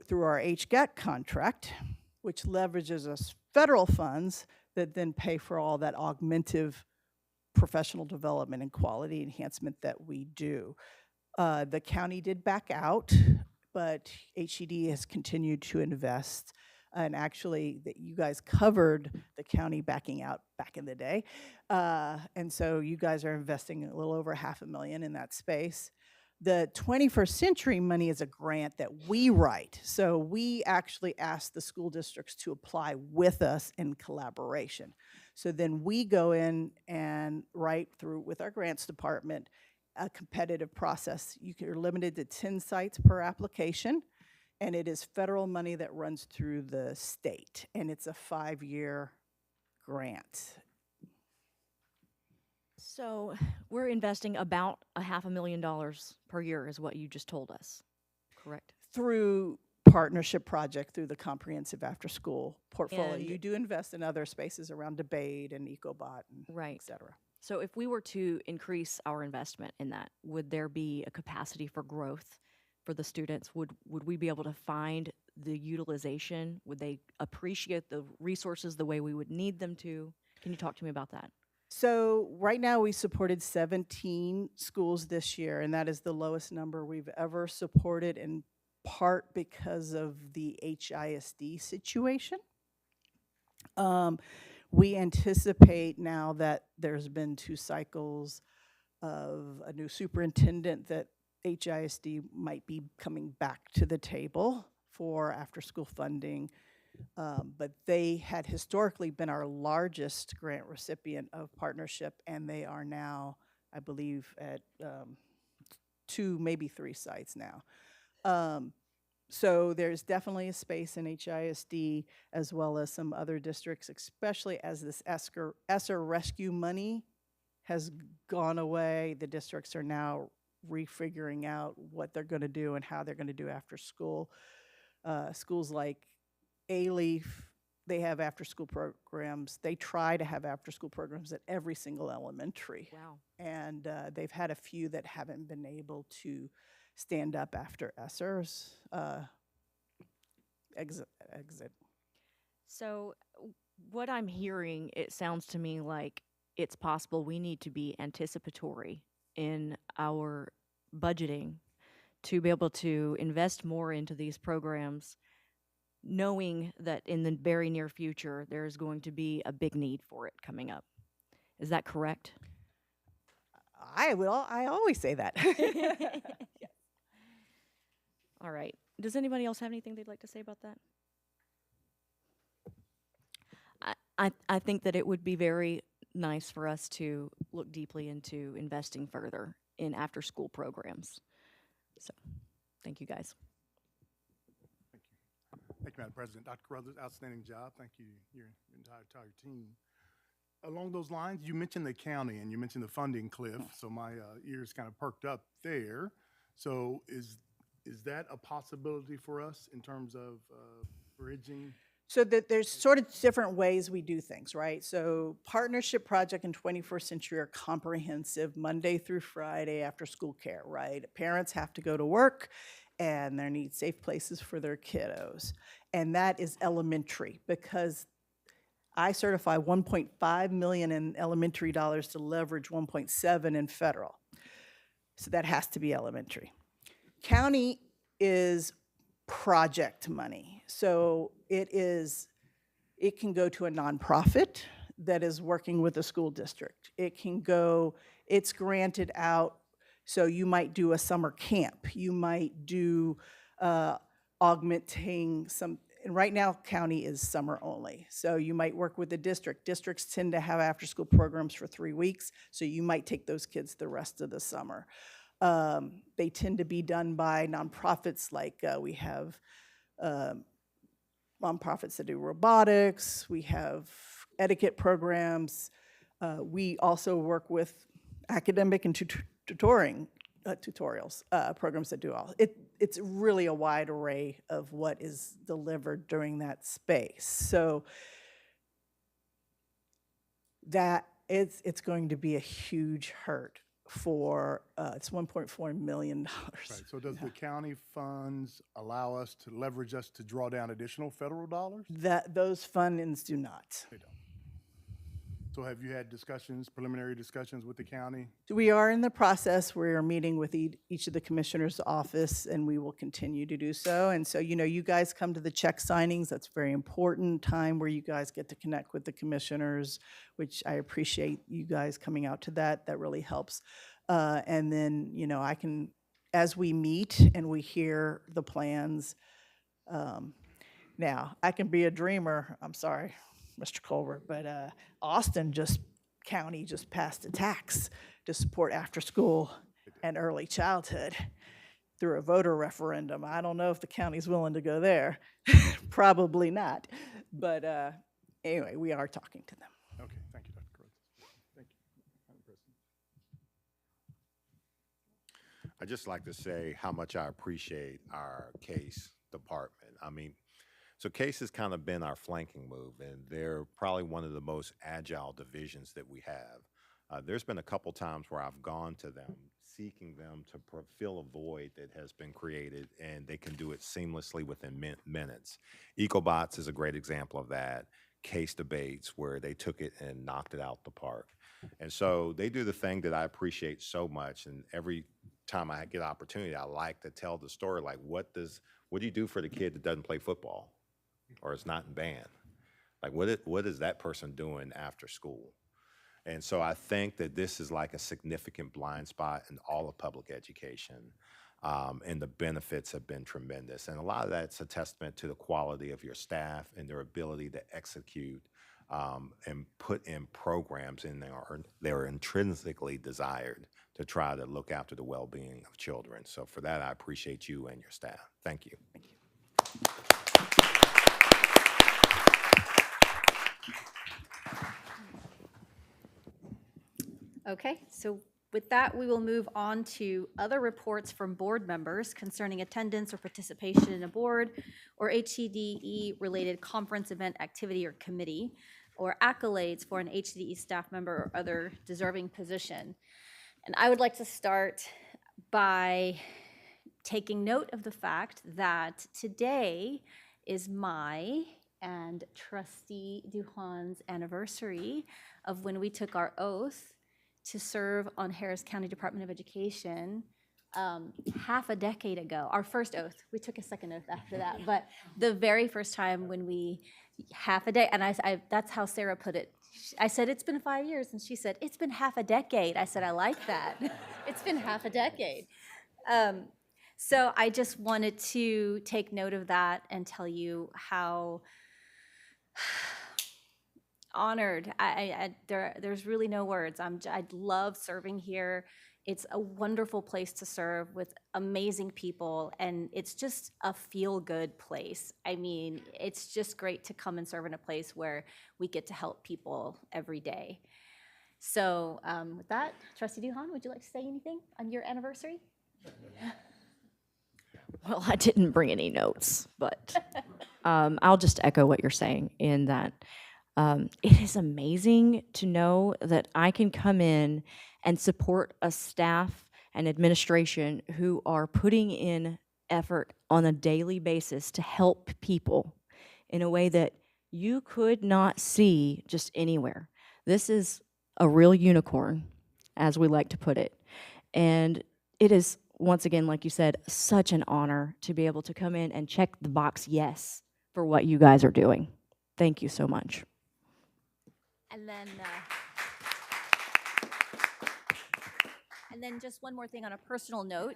through our HGAT contract, which leverages us federal funds that then pay for all that augmentive professional development and quality enhancement that we do. The county did back out, but HCD has continued to invest. And actually, that you guys covered the county backing out back in the day. And so you guys are investing a little over $500,000 in that space. The 21st Century money is a grant that we write. So we actually ask the school districts to apply with us in collaboration. So then we go in and write through with our grants department a competitive process. You're limited to 10 sites per application, and it is federal money that runs through the state, and it's a 5-year grant. So we're investing about $500,000 per year is what you just told us, correct? Through Partnership Project, through the comprehensive after-school portfolio. And you do invest in other spaces around debate and EcoBot and right. et cetera. So if we were to increase our investment in that, would there be a capacity for growth for the students? Would we be able to find the utilization? Would they appreciate the resources the way we would need them to? Can you talk to me about that? So right now we supported 17 schools this year, and that is the lowest number we've ever supported, in part because of the HISD situation. We anticipate now that there's been 2 cycles of a new superintendent that HISD might be coming back to the table for after-school funding. But they had historically been our largest grant recipient of partnership, and they are now, I believe, at 2, maybe 3 sites now. So there's definitely a space in HISD as well as some other districts, especially as this ESSER rescue money has gone away. The districts are now refiguring out what they're going to do and how they're going to do after school. Schools like A-Leaf, they have after-school programs. They try to have after-school programs at every single elementary. Wow. And they've had a few that haven't been able to stand up after ESSER's exit. So what I'm hearing, it sounds to me like it's possible we need to be anticipatory in our budgeting to be able to invest more into these programs, knowing that in the very near future, there's going to be a big need for it coming up. Is that correct? I always say that. Yes. All right. Does anybody else have anything they'd like to say about that? I think that it would be very nice for us to look deeply into investing further in after-school programs. So, thank you, guys. Thank you, Madam President. Dr. Carruthers, outstanding job. Thank you, your entire team. Along those lines, you mentioned the county and you mentioned the funding cliff, so my ears kind of perked up there. So is that a possibility for us in terms of bridging? So that there's sort of different ways we do things, right? So Partnership Project and 21st Century are comprehensive Monday through Friday after school care, right? Parents have to go to work and they need safe places for their kiddos. And that is elementary, because I certify $1.5 million in elementary dollars to leverage 1.7 in federal. So that has to be elementary. County is project money. So it can go to a nonprofit that is working with a school district. It's granted out, so you might do a summer camp. You might do augmenting some, and right now county is summer only. So you might work with the district. Districts tend to have after-school programs for 3 weeks, so you might take those kids the rest of the summer. They tend to be done by nonprofits, like we have nonprofits that do robotics, we have etiquette programs. We also work with academic and tutorials, programs that do all. It's really a wide array of what is delivered during that space. So that it's going to be a huge hurt for, it's $1.4 million. Right, so does the county funds allow us to leverage us to draw down additional federal dollars? Those fundings do not. They don't. So have you had discussions, preliminary discussions with the county? We are in the process. We are meeting with each of the commissioner's office, and we will continue to do so. And so, you guys come to the check signings. That's a very important time where you guys get to connect with the commissioners, which I appreciate you guys coming out to that. That really helps. And then, I can, as we meet and we hear the plans, now, I can be a dreamer. I'm sorry, Mr. Colbert, but Austin County just passed a tax to support after-school and early childhood through a voter referendum. I don't know if the county's willing to go there. Probably not. But anyway, we are talking to them. Okay, thank you, Dr. Carruthers. Thank you, Madam President. I'd just like to say how much I appreciate our case department. So CASE has kind of been our flanking move, and they're probably one of the most agile divisions that we have. There's been a couple times where I've gone to them, seeking them to fill a void that has been created, and they can do it seamlessly within minutes. EcoBots is a great example of that. Case debates where they took it and knocked it out the park. And so they do the thing that I appreciate so much, and every time I get opportunity, I like to tell the story, like what do you do for the kid that doesn't play football or is not in band? Like what is that person doing after school? And so I think that this is like a significant blind spot in all of public education, and the benefits have been tremendous. And a lot of that's a testament to the quality of your staff and their ability to execute and put in programs in there that are intrinsically desired to try to look after the well-being of children. So for that, I appreciate you and your staff. Thank you. Thank you. Okay, so with that, we will move on to other reports from board members concerning attendance or participation in a board or HCDE-related conference, event, activity, or committee, or accolades for an HCDE staff member or other deserving position. And I would like to start by taking note of the fact that today is my and Trustee Duhan's anniversary of when we took our oath to serve on Harris County Department of Education half a decade ago. Our first oath. We took a second oath after that, but the very first time when we, half a day, and I that's how Sarah put it. I said, it's been 5 years, and she said, it's been half a decade. I said, I like that. It's been half a decade. So I just wanted to take note of that and tell you how honored. There's really no words. I love serving here. It's a wonderful place to serve with amazing people, and it's just a feel-good place. I mean, it's just great to come and serve in a place where we get to help people every day. So with that, Trustee Duhan, would you like to say anything on your anniversary? Well, I didn't bring any notes, but I'll just echo what you're saying in that it is amazing to know that I can come in and support a staff and administration who are putting in effort on a daily basis to help people in a way that you could not see just anywhere. This is a real unicorn, as we like to put it. And it is once again, like you said, such an honor to be able to come in and check the box yes for what you guys are doing. Thank you so much. And then just one more thing on a personal note.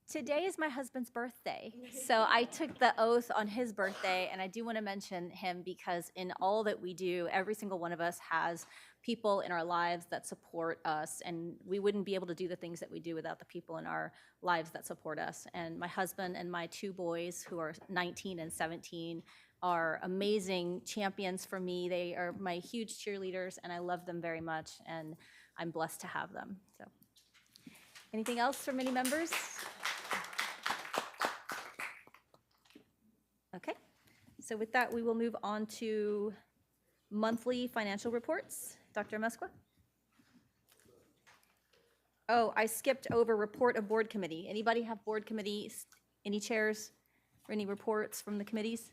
Today is my husband's birthday, so I took the oath on his birthday, and I do want to mention him because in all that we do, every single one of us has people in our lives that support us, and we wouldn't be able to do the things that we do without the people in our lives that support us. And my husband and my two boys, who are 19 and 17, are amazing champions for me. They are my huge cheerleaders, and I love them very much, and I'm blessed to have them. So, anything else from any members? Okay, so with that, we will move on to monthly financial reports. Dr. Mesqua? Oh, I skipped over report of board committee. Anybody have board committees, any chairs, or any reports from the committees?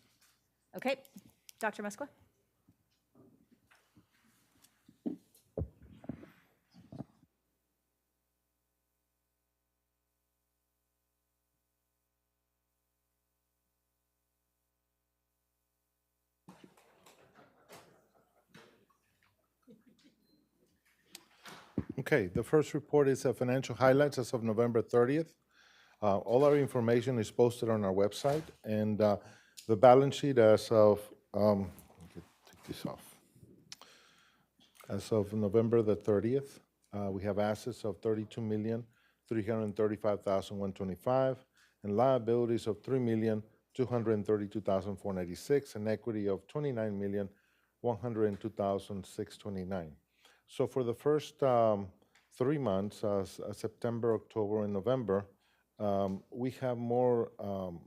Okay, Dr. Mesqua? Okay, the first report is financial highlights as of November 30th. All our information is posted on our website, and the balance sheet as of, take this off. As of November the 30th, we have assets of $32,335,125 and liabilities of $3,232,496 and equity of $29,102,629. So for the first 3 months, September, October, and November, we have more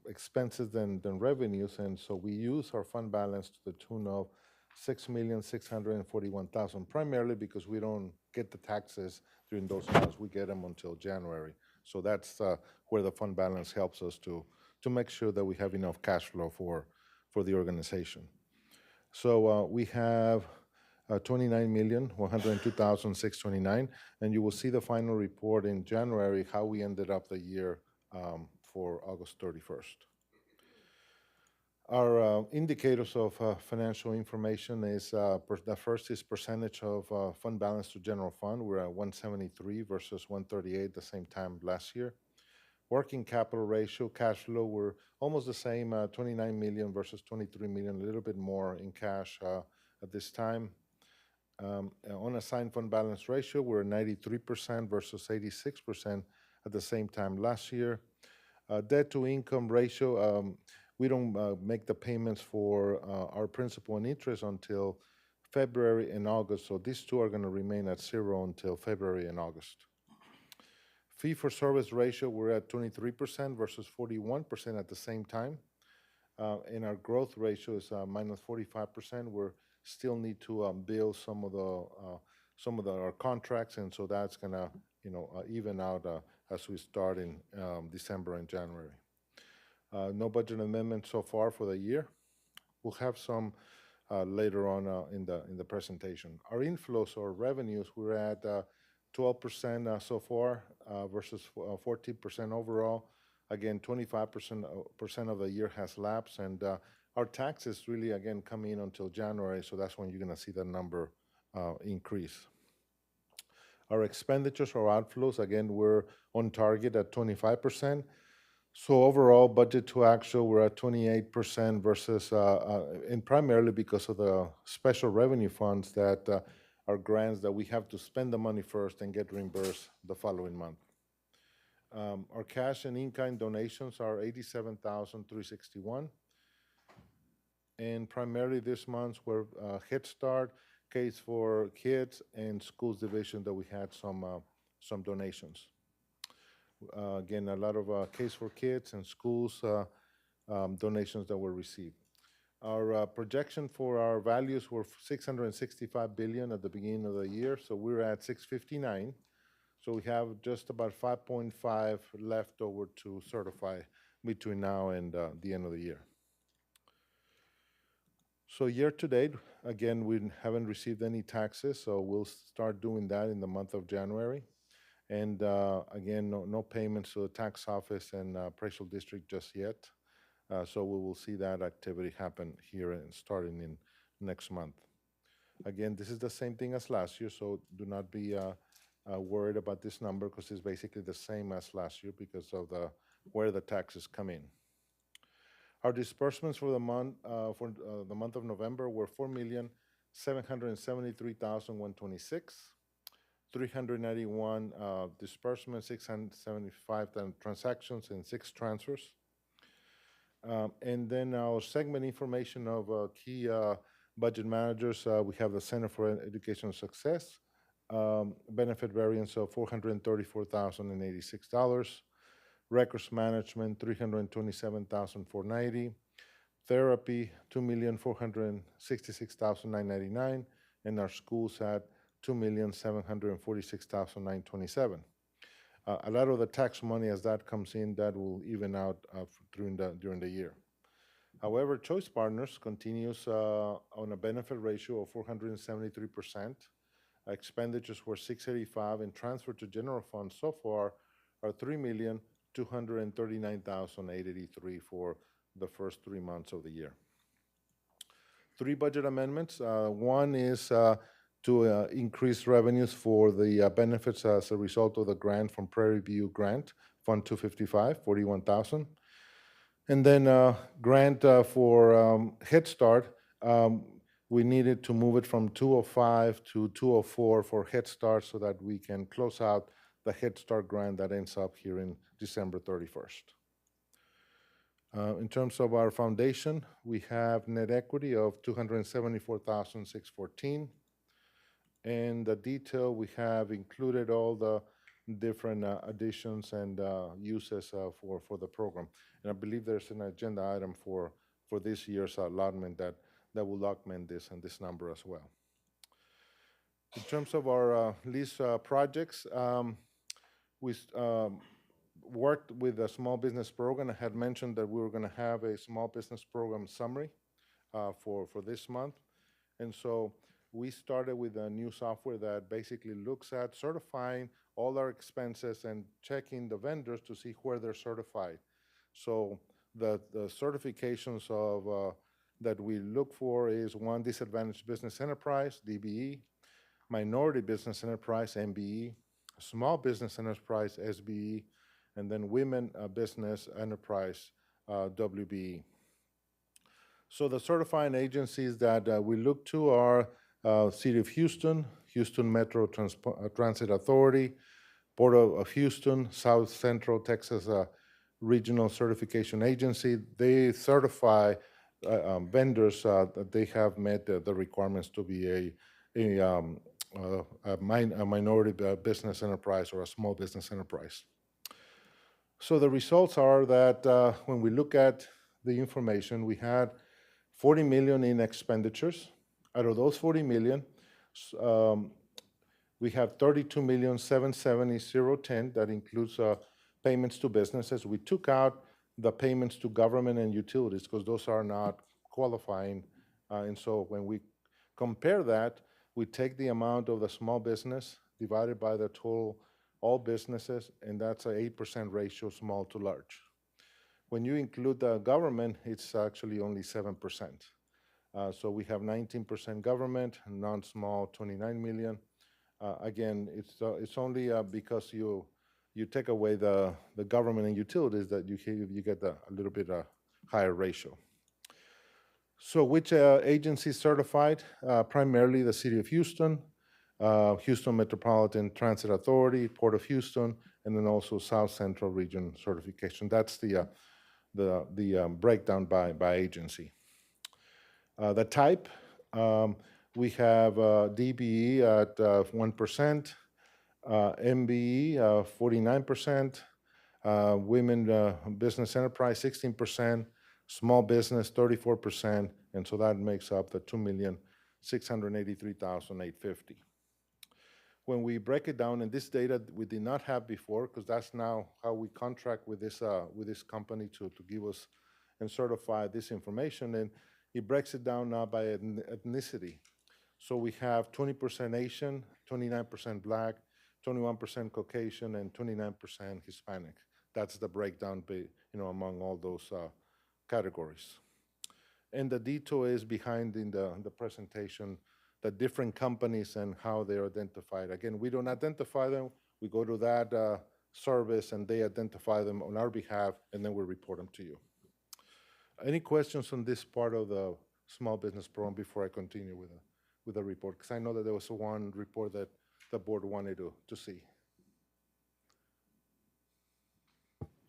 expenses than revenues, and so we use our fund balance to the tune of $6,641,000, primarily because we don't get the taxes during those months. We get them until January. So that's where the fund balance helps us to make sure that we have enough cash flow for the organization. So we have $29,102,629, and you will see the final report in January, how we ended up the year for August 31st. Our indicators of financial information is, the first is percentage of fund balance to general fund. We're at 173 versus 138 the same time last year. Working capital ratio, cash flow, we're almost the same, 29 million versus 23 million, a little bit more in cash at this time. Unassigned fund balance ratio, we're 93% versus 86% at the same time last year. Debt to income ratio, we don't make the payments for our principal and interest until February and August, so these two are going to remain at 0 until February and August. Fee for service ratio, we're at 23% versus 41% at the same time. And our growth ratio is minus 45%. We still need to bill some of our contracts, and so that's gonna even out as we start in December and January. No budget amendment so far for the year. We'll have some later on in the presentation. Our inflows or revenues, we're at 12% so far versus 14% overall. Again, 25% of the year has lapsed, and our taxes really, again, come in until January, so that's when you're going to see that number increase. Our expenditures or outflows, again, we're on target at 25%. So overall, budget to actual, we're at 28% versus, and primarily because of the special revenue funds that are grants that we have to spend the money first and get reimbursed the following month. Our cash and in-kind donations are $87,361. And primarily this month were Head Start, Case for Kids, and Schools Division that we had some donations. Again, a lot of Case for Kids and schools donations that were received. Our projection for our values were 665 billion at the beginning of the year, so we're at 659. So we have just about 5.5 left over to certify between now and the end of the year. So year to date, again, we haven't received any taxes, so we'll start doing that in the month of January. And again, no payments to the tax office and appraisal district just yet. So we will see that activity happen here and starting in next month. Again, this is the same thing as last year, so do not be worried about this number because it's basically the same as last year because of where the taxes come in. Our disbursements for the month of November were 4,773,126. 391 disbursements, 675 transactions, and 6 transfers. And then our segment information of key budget managers, we have the Center for Educational Success, benefit variance of $434,086. Records management, $327,490. Therapy, $2,466,999. And our schools had $2,746,927. A lot of the tax money, as that comes in, that will even out during the year. However, Choice Partners continues on a benefit ratio of 473%. Expenditures were 685, and transfer to general fund so far are 3,239,883 for the first 3 months of the year. 3 budget amendments. One is to increase revenues for the benefits as a result of the grant from Prairie View Grant, Fund 255, 41,000. And then grant for Head Start, we needed to move it from 205 to 204 for Head Start so that we can close out the Head Start grant that ends up here in December 31st. In terms of our foundation, we have net equity of $274,614. And the detail, we have included all the different additions and uses for the program. And I believe there's an agenda item for this year's allotment that will augment this and this number as well. In terms of our lease projects, we worked with a small business program. I had mentioned that we were going to have a small business program summary for this month. And so we started with a new software that basically looks at certifying all our expenses and checking the vendors to see where they're certified. So the certifications of that we look for is one, disadvantaged business enterprise, DBE, minority business enterprise, MBE, small business enterprise, SBE, and then women business enterprise, WBE. So the certifying agencies that we look to are City of Houston, Houston Metro Transit Authority, Port of Houston, South Central Texas Regional Certification Agency. They certify vendors that they have met the requirements to be a minority business enterprise or a small business enterprise. So the results are that when we look at the information, we had $40 million in expenditures. Out of those $40 million, we have $32,770,010 that includes payments to businesses. We took out the payments to government and utilities because those are not qualifying. And so when we compare that, we take the amount of the small business divided by the total all businesses, and that's an 8% ratio, small to large. When you include the government, it's actually only 7%. So we have 19% government, non-small 29 million. Again, it's only because you take away the government and utilities that you get a little bit higher ratio. So which agencies certified? Primarily the City of Houston, Houston Metropolitan Transit Authority, Port of Houston, and then also South Central Region certification. That's the breakdown by agency. The type, we have DBE at 1%, MBE 49%, women business enterprise 16%, small business 34%, and so that makes up the 2,683,850. When we break it down, and this data we did not have before, because that's now how we contract with this company to give us and certify this information, and it breaks it down now by ethnicity. So we have 20% Asian, 29% Black, 21% Caucasian, and 29% Hispanic. That's the breakdown, among all those categories. And the detail is behind in the presentation, the different companies and how they're identified. Again, we don't identify them. We go to that service and they identify them on our behalf, and then we report them to you. Any questions on this part of the small business program before I continue with the report? Because I know that there was one report that the board wanted to see.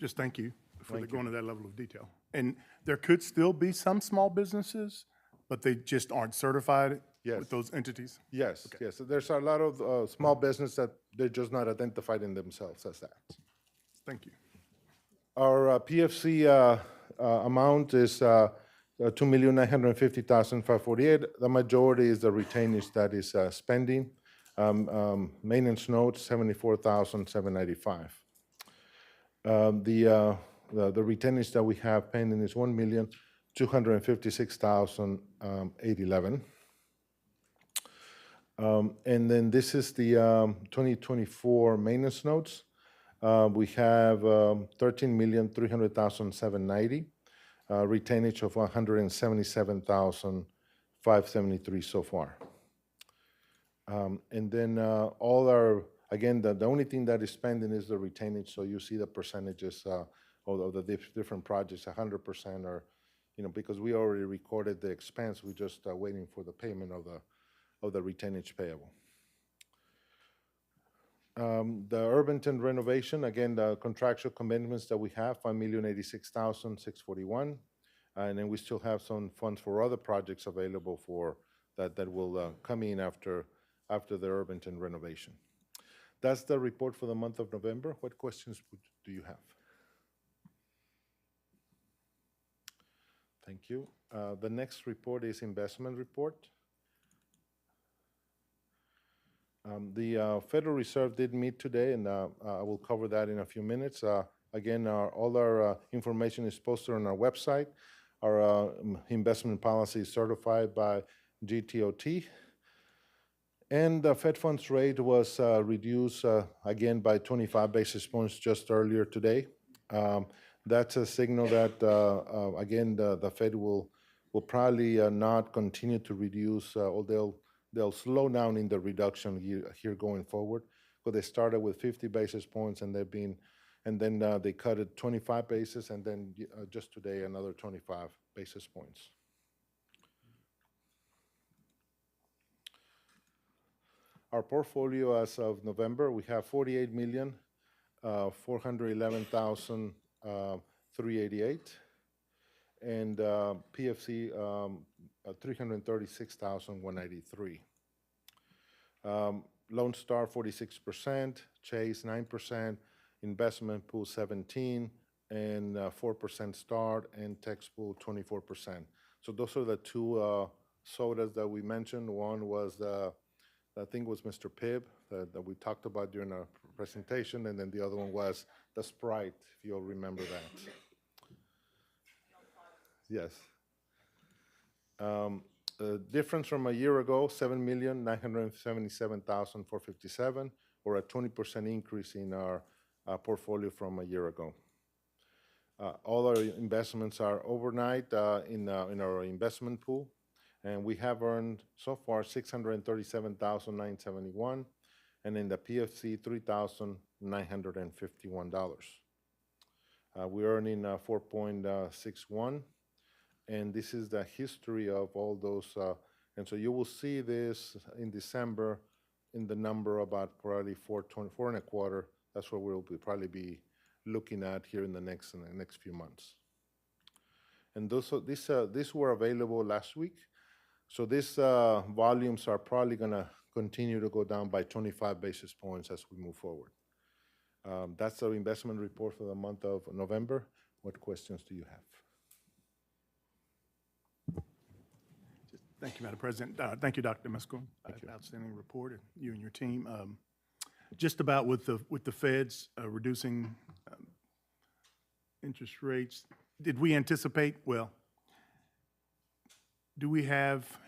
Just thank you for going to that level of detail. And there could still be some small businesses, but they just aren't certified with those entities? Yes, yes. There's a lot of small business that they're just not identified in themselves as that. Thank you. Our PFC amount is $2,950,548. The majority is the retainage that is spending. Maintenance notes, $74,795. The retainage that we have pending is $1,256,811. And then this is the 2024 maintenance notes. We have $13,300,790, retainage of $177,573 so far. And then all our, again, the only thing that is pending is the retainage. So you see the percentages of the different projects, 100% are, because we already recorded the expense, we're just waiting for the payment of the retainage payable. The Irvington renovation, again, the contractual commitments that we have, $5,086,641. And then we still have some funds for other projects available for that will come in after the Irvington renovation. That's the report for the month of November. What questions do you have? Thank you. The next report is investment report. The Federal Reserve did meet today, and I will cover that in a few minutes. Again, all our information is posted on our website. Our investment policy is certified by GTOT. And the Fed funds rate was reduced again by 25 basis points just earlier today. That's a signal that, again, the Fed will probably not continue to reduce, or they'll slow down in the reduction here going forward. So they started with 50 basis points, and then they cut it 25 basis, and then just today another 25 basis points. Our portfolio as of November, we have $48,411,388, and PFC 336,193. Lone Star 46%, Chase 9%, Investment Pool 17%, and 4% Start, and Text Pool 24%. So those are the two sodas that we mentioned. One was I think was Mr. Pibb that we talked about during our presentation, and then the other one was the Sprite, if you'll remember that. Yes. Difference from a year ago, $7,977,457, or a 20% increase in our portfolio from a year ago. All our investments are overnight in our investment pool. And we have earned so far $637,971, and in the PFC, $3,951. We're earning 4.61, and this is the history of all those. And so you will see this in December in the number about probably 4.25. That's what we'll probably be looking at here in the next few months. And these were available last week. So these volumes are probably going to continue to go down by 25 basis points as we move forward. That's our investment report for the month of November. What questions do you have? Thank you, Madam President. Thank you, Dr. Mescal. Outstanding report, and you and your team. Just about with the Feds reducing interest rates, did we anticipate,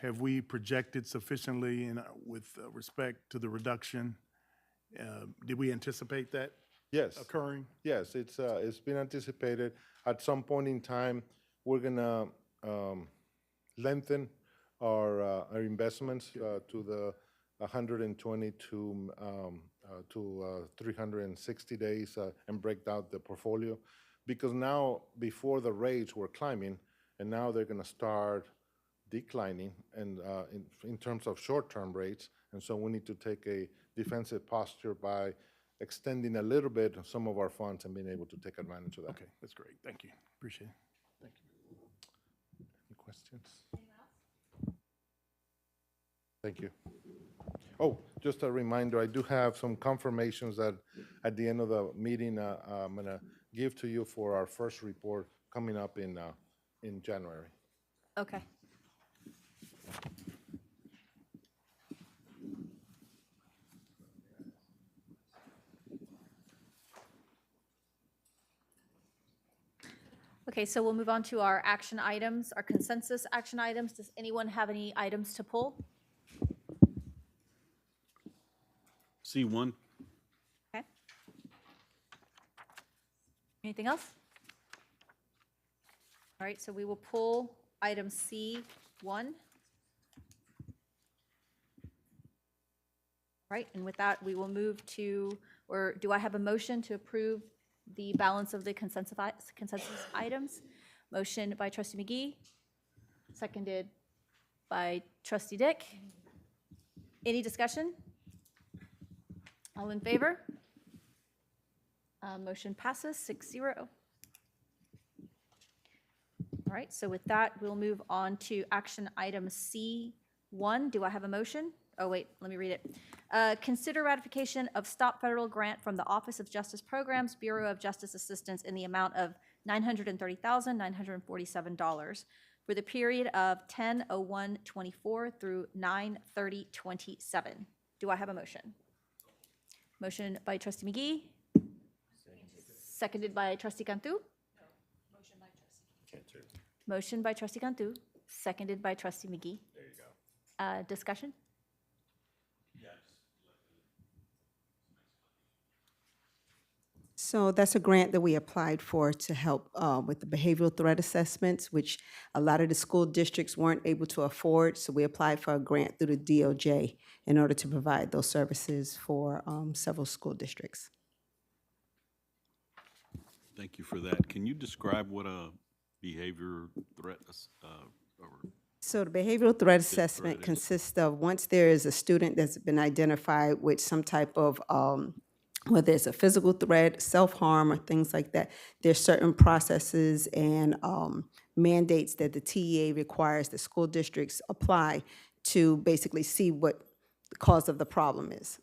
have we projected sufficiently with respect to the reduction Did we anticipate that Yes. occurring? Yes, it's been anticipated. At some point in time, we're gonna lengthen our investments to the 120 to 360 days and break down the portfolio. Because now, before the rates were climbing, and now they're gonna start declining and in terms of short-term rates. And so we need to take a defensive posture by extending a little bit of some of our funds and being able to take advantage of that. Okay, that's great. Thank you. Appreciate it. Thank you. Any questions? Thank you. Oh, just a reminder, I do have some confirmations that at the end of the meeting, I'm going to give to you for our first report coming up in January. Okay. Okay, so we'll move on to our action items, our consensus action items. Does anyone have any items to pull? C1. Okay. Anything else? All right, so we will pull item C1. All right, and with that, we will move to, or do I have a motion to approve the balance of the consensus items? Motion by Trustee McGee, seconded by Trustee Dick. Any discussion? All in favor? Motion passes 6-0. All right, so with that, we'll move on to action item C1. Do I have a motion? Oh, wait, let me read it. Consider ratification of Stop Federal Grant from the Office of Justice Programs, Bureau of Justice Assistance in the amount of $930,947 for the period of 10/01/24 through 9/30/27. Do I have a motion? Motion by Trustee McGee. Seconded by Trustee Cantu. Motion by Trustee Cantu, seconded by Trustee McGee. There you go. Discussion? So that's a grant that we applied for to help with the behavioral threat assessments, which a lot of the school districts weren't able to afford. So we applied for a grant through the DOJ in order to provide those services for several school districts. Thank you for that. Can you describe what a behavior threat So the behavioral threat assessment consists of, once there is a student that's been identified with some type of whether it's a physical threat, self-harm, or things like that, there's certain processes and mandates that the TEA requires the school districts apply to basically see what the cause of the problem is.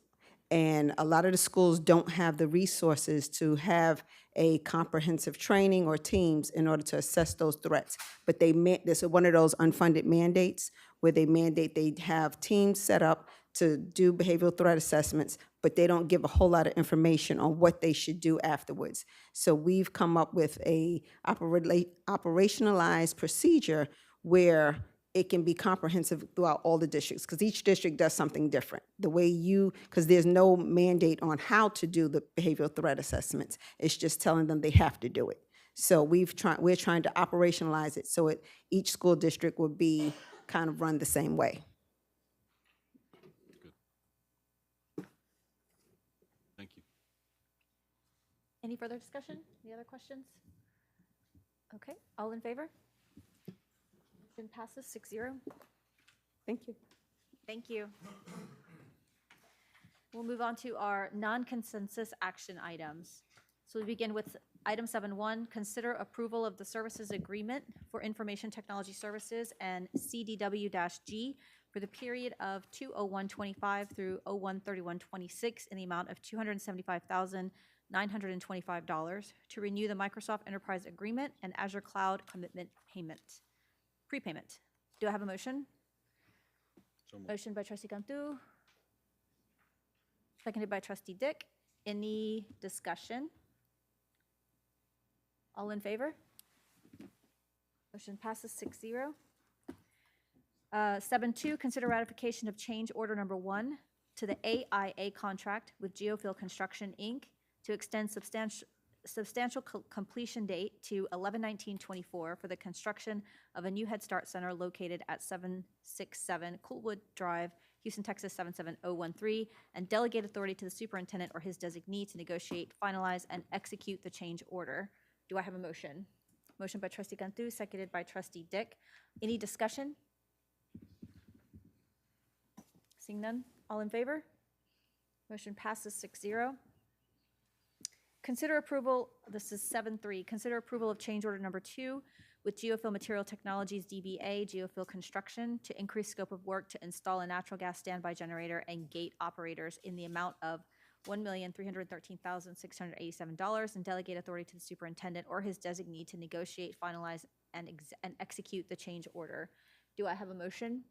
And a lot of the schools don't have the resources to have a comprehensive training or teams in order to assess those threats. But this is one of those unfunded mandates where they mandate they have teams set up to do behavioral threat assessments, but they don't give a whole lot of information on what they should do afterwards. So we've come up with a operationalized procedure where it can be comprehensive throughout all the districts, because each district does something different. The way because there's no mandate on how to do the behavioral threat assessments. It's just telling them they have to do it. So we're trying to operationalize it so each school district will be kind of run the same way. Thank you. Any further discussion? Any other questions? Okay, all in favor? Motion passes 6-0. Thank you. Thank you. We'll move on to our non-consensus action items. So we begin with item 7.1, consider approval of the services agreement for information technology services and CDW-G for the period of 2/01/25 through 01/31/26 in the amount of $275,925 to renew the Microsoft Enterprise Agreement and Azure Cloud Commitment Prepayment. Do I have a motion? Motion by Trustee Cantu, seconded by Trustee Dick. Any discussion? All in favor? Motion passes 6-0. 7.2, consider ratification of change order number 1 to the AIA contract with Geofill Construction, Inc. to extend substantial completion date to 11/19/24 for the construction of a new Head Start Center located at 767 Coolwood Drive, Houston, Texas 77013, and delegate authority to the superintendent or his designee to negotiate, finalize, and execute the change order. Do I have a motion? Motion by trustee Gantu, seconded by trustee Dick. Any discussion? Seeing none, all in favor? Motion passes 6-0. Consider approval, this is 7-3, consider approval of change order number 2 with Geofill Material Technologies DBA Geofill Construction to increase scope of work to install a natural gas standby generator and gate operators in the amount of $1,313,687 and delegate authority to the superintendent or his designee to negotiate, finalize, and execute the change order. Do I have a motion?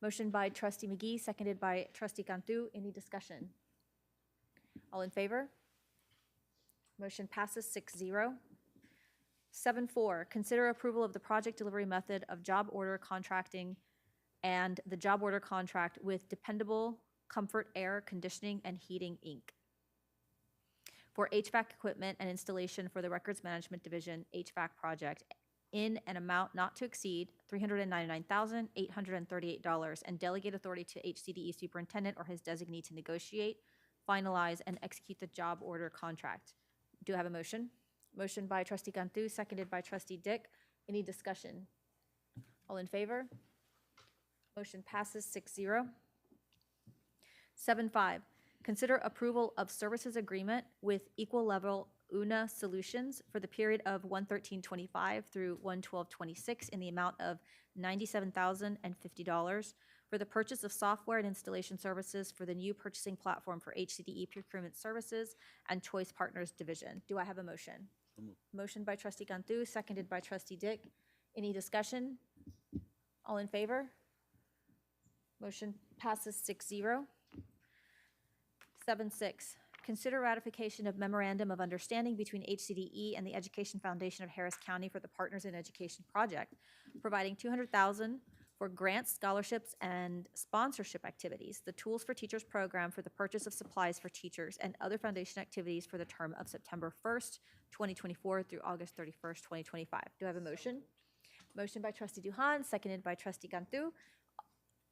Motion by trustee McGee, seconded by trustee Cantu. Any discussion? All in favor? Motion passes 6-0. 7-4, consider approval of the project delivery method of job order contracting and the job order contract with Dependable Comfort Air Conditioning and Heating, Inc. for HVAC equipment and installation for the Records Management Division HVAC project in an amount not to exceed $399,838 and delegate authority to HCDE superintendent or his designee to negotiate, finalize, and execute the job order contract. Do I have a motion? Motion by trustee Cantu, seconded by trustee Dick. Any discussion? All in favor? Motion passes 6-0. 7-5, consider approval of services agreement with Equal Level UNA Solutions for the period of 1/13/25 through 1/12/26 in the amount of $97,050 for the purchase of software and installation services for the new purchasing platform for HCDE procurement services and Choice Partners Division. Do I have a motion? Motion by trustee Cantu, seconded by trustee Dick. Any discussion? All in favor? Motion passes 6-0. 7-6, consider ratification of memorandum of understanding between HCDE and the Education Foundation of Harris County for the Partners in Education project, providing $200,000 for grants, scholarships, and sponsorship activities, the Tools for Teachers program for the purchase of supplies for teachers, and other foundation activities for the term of September 1st, 2024 through August 31st, 2025. Do I have a motion? Motion by trustee Duhan, seconded by trustee Cantu.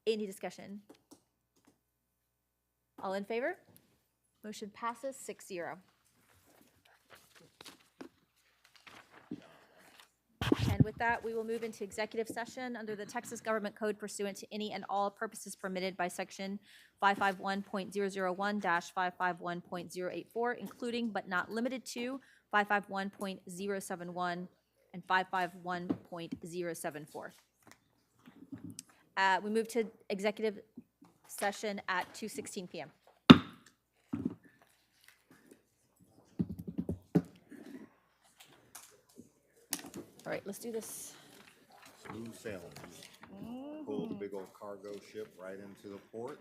Any discussion? All in favor? Motion passes 6-0. And with that, we will move into executive session under the Texas Government Code pursuant to any and all purposes permitted by section 551.001-551.084, including but not limited to 551.071 and 551.074. We move to executive session at 2:16 p.m. All right, let's do this. Smooth sailing. Pull the big old cargo ship right into the port.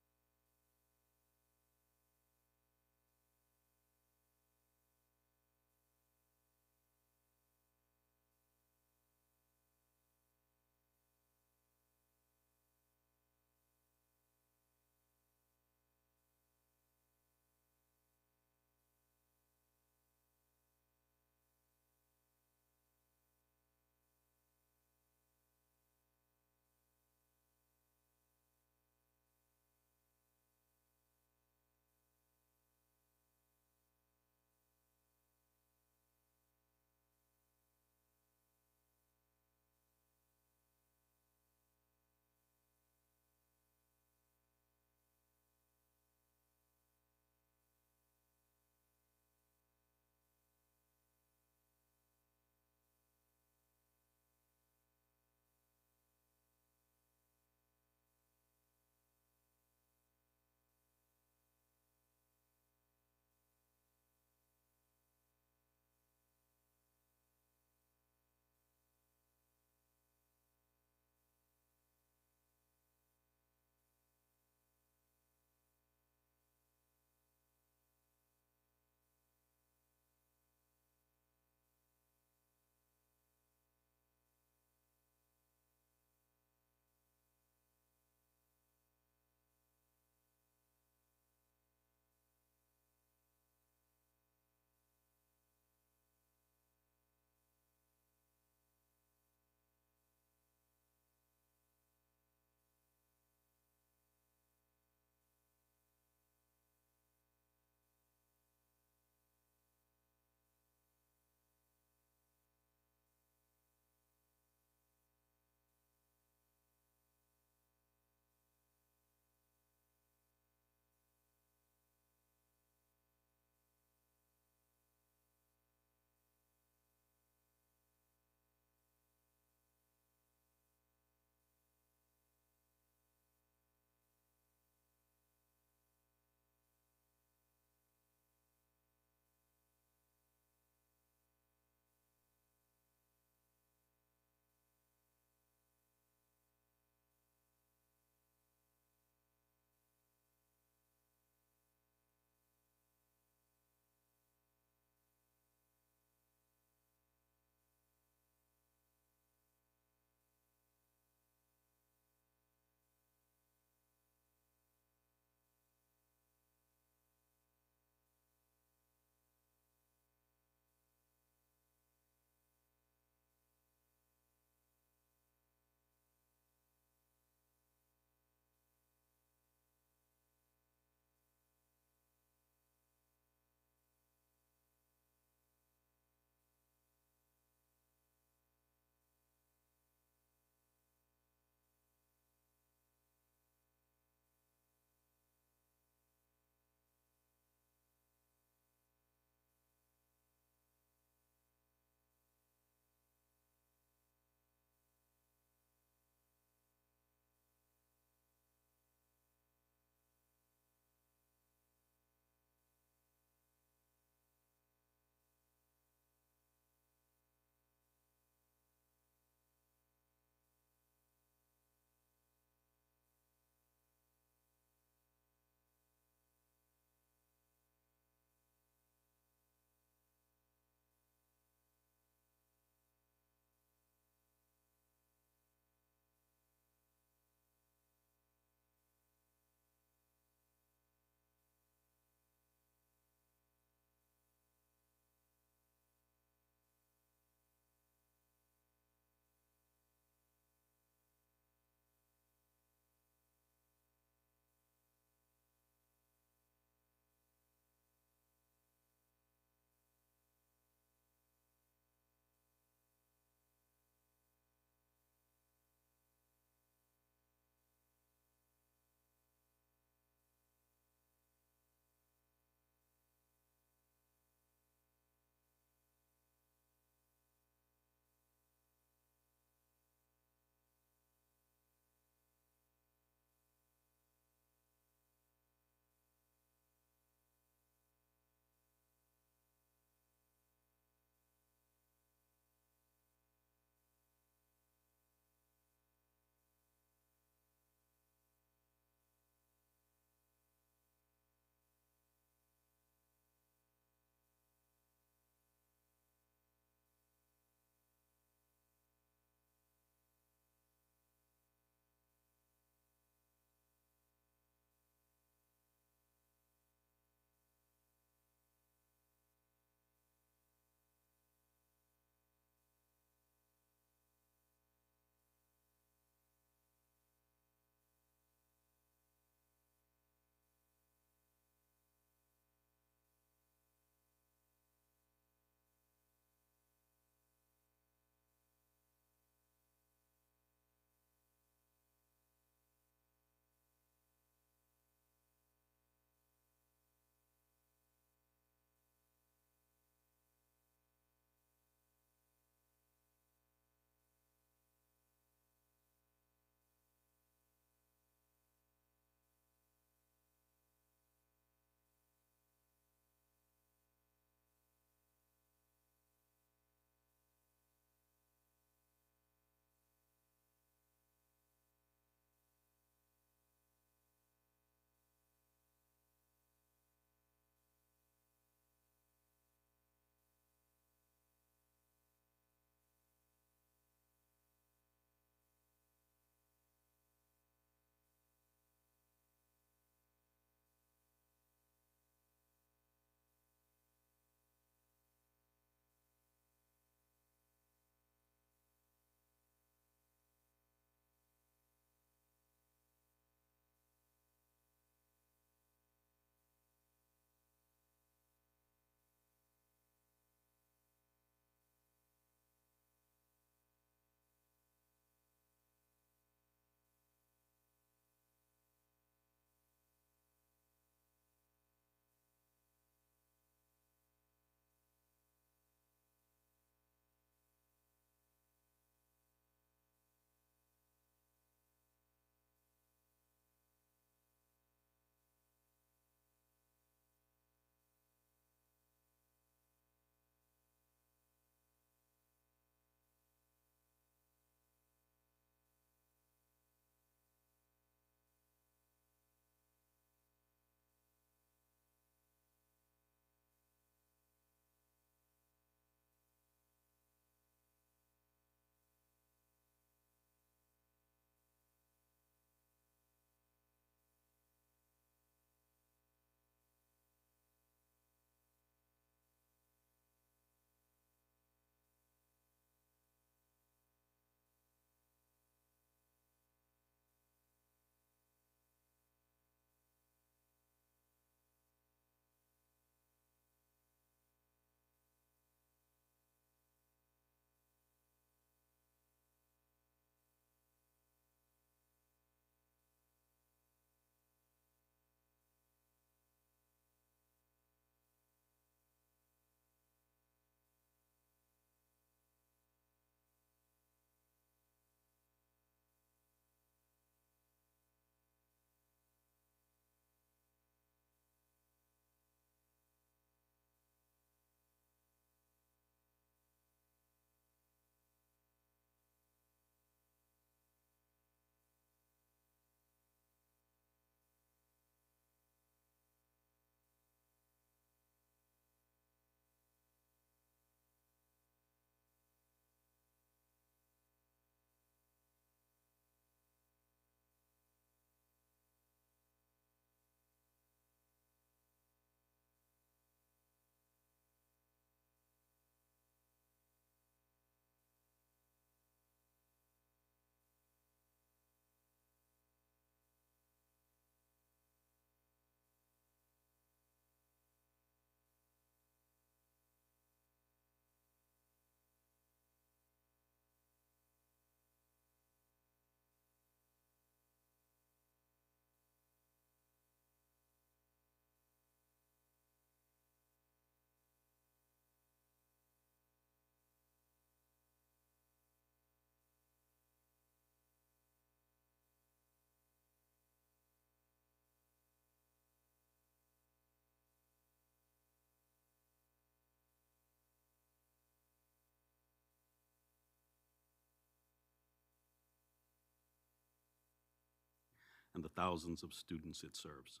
and the thousands of students it serves.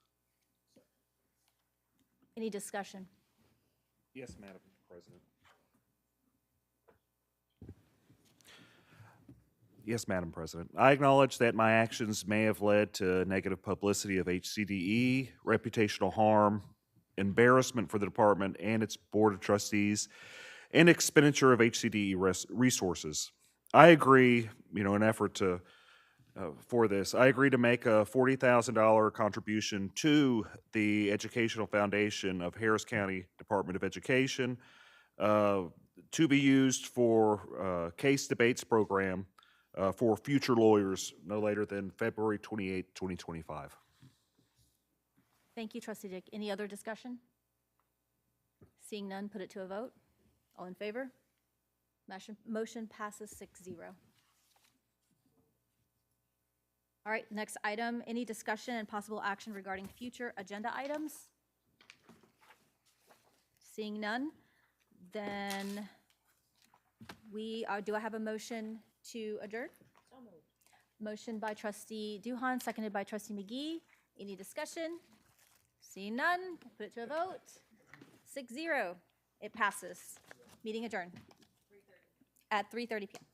Any discussion? Yes, Madam President. Yes, Madam President. I acknowledge that my actions may have led to negative publicity of HCDE, reputational harm, embarrassment for the department and its Board of Trustees, and expenditure of HCDE resources. I agree, in an effort to for this, I agree to make a $40,000 contribution to the Educational Foundation of Harris County Department of Education to be used for case debates program for future lawyers no later than February 28, 2025. Thank you, Trustee Dick. Any other discussion? Seeing none, put it to a vote. All in favor? Motion passes 6-0. All right, next item, any discussion and possible action regarding future agenda items? Seeing none, then do I have a motion to adjourn? So moved. Motion by Trustee Duhan, seconded by Trustee McGee. Any discussion? Seeing none, put it to a vote. 6-0, it passes. Meeting adjourned at 3:30 p.m.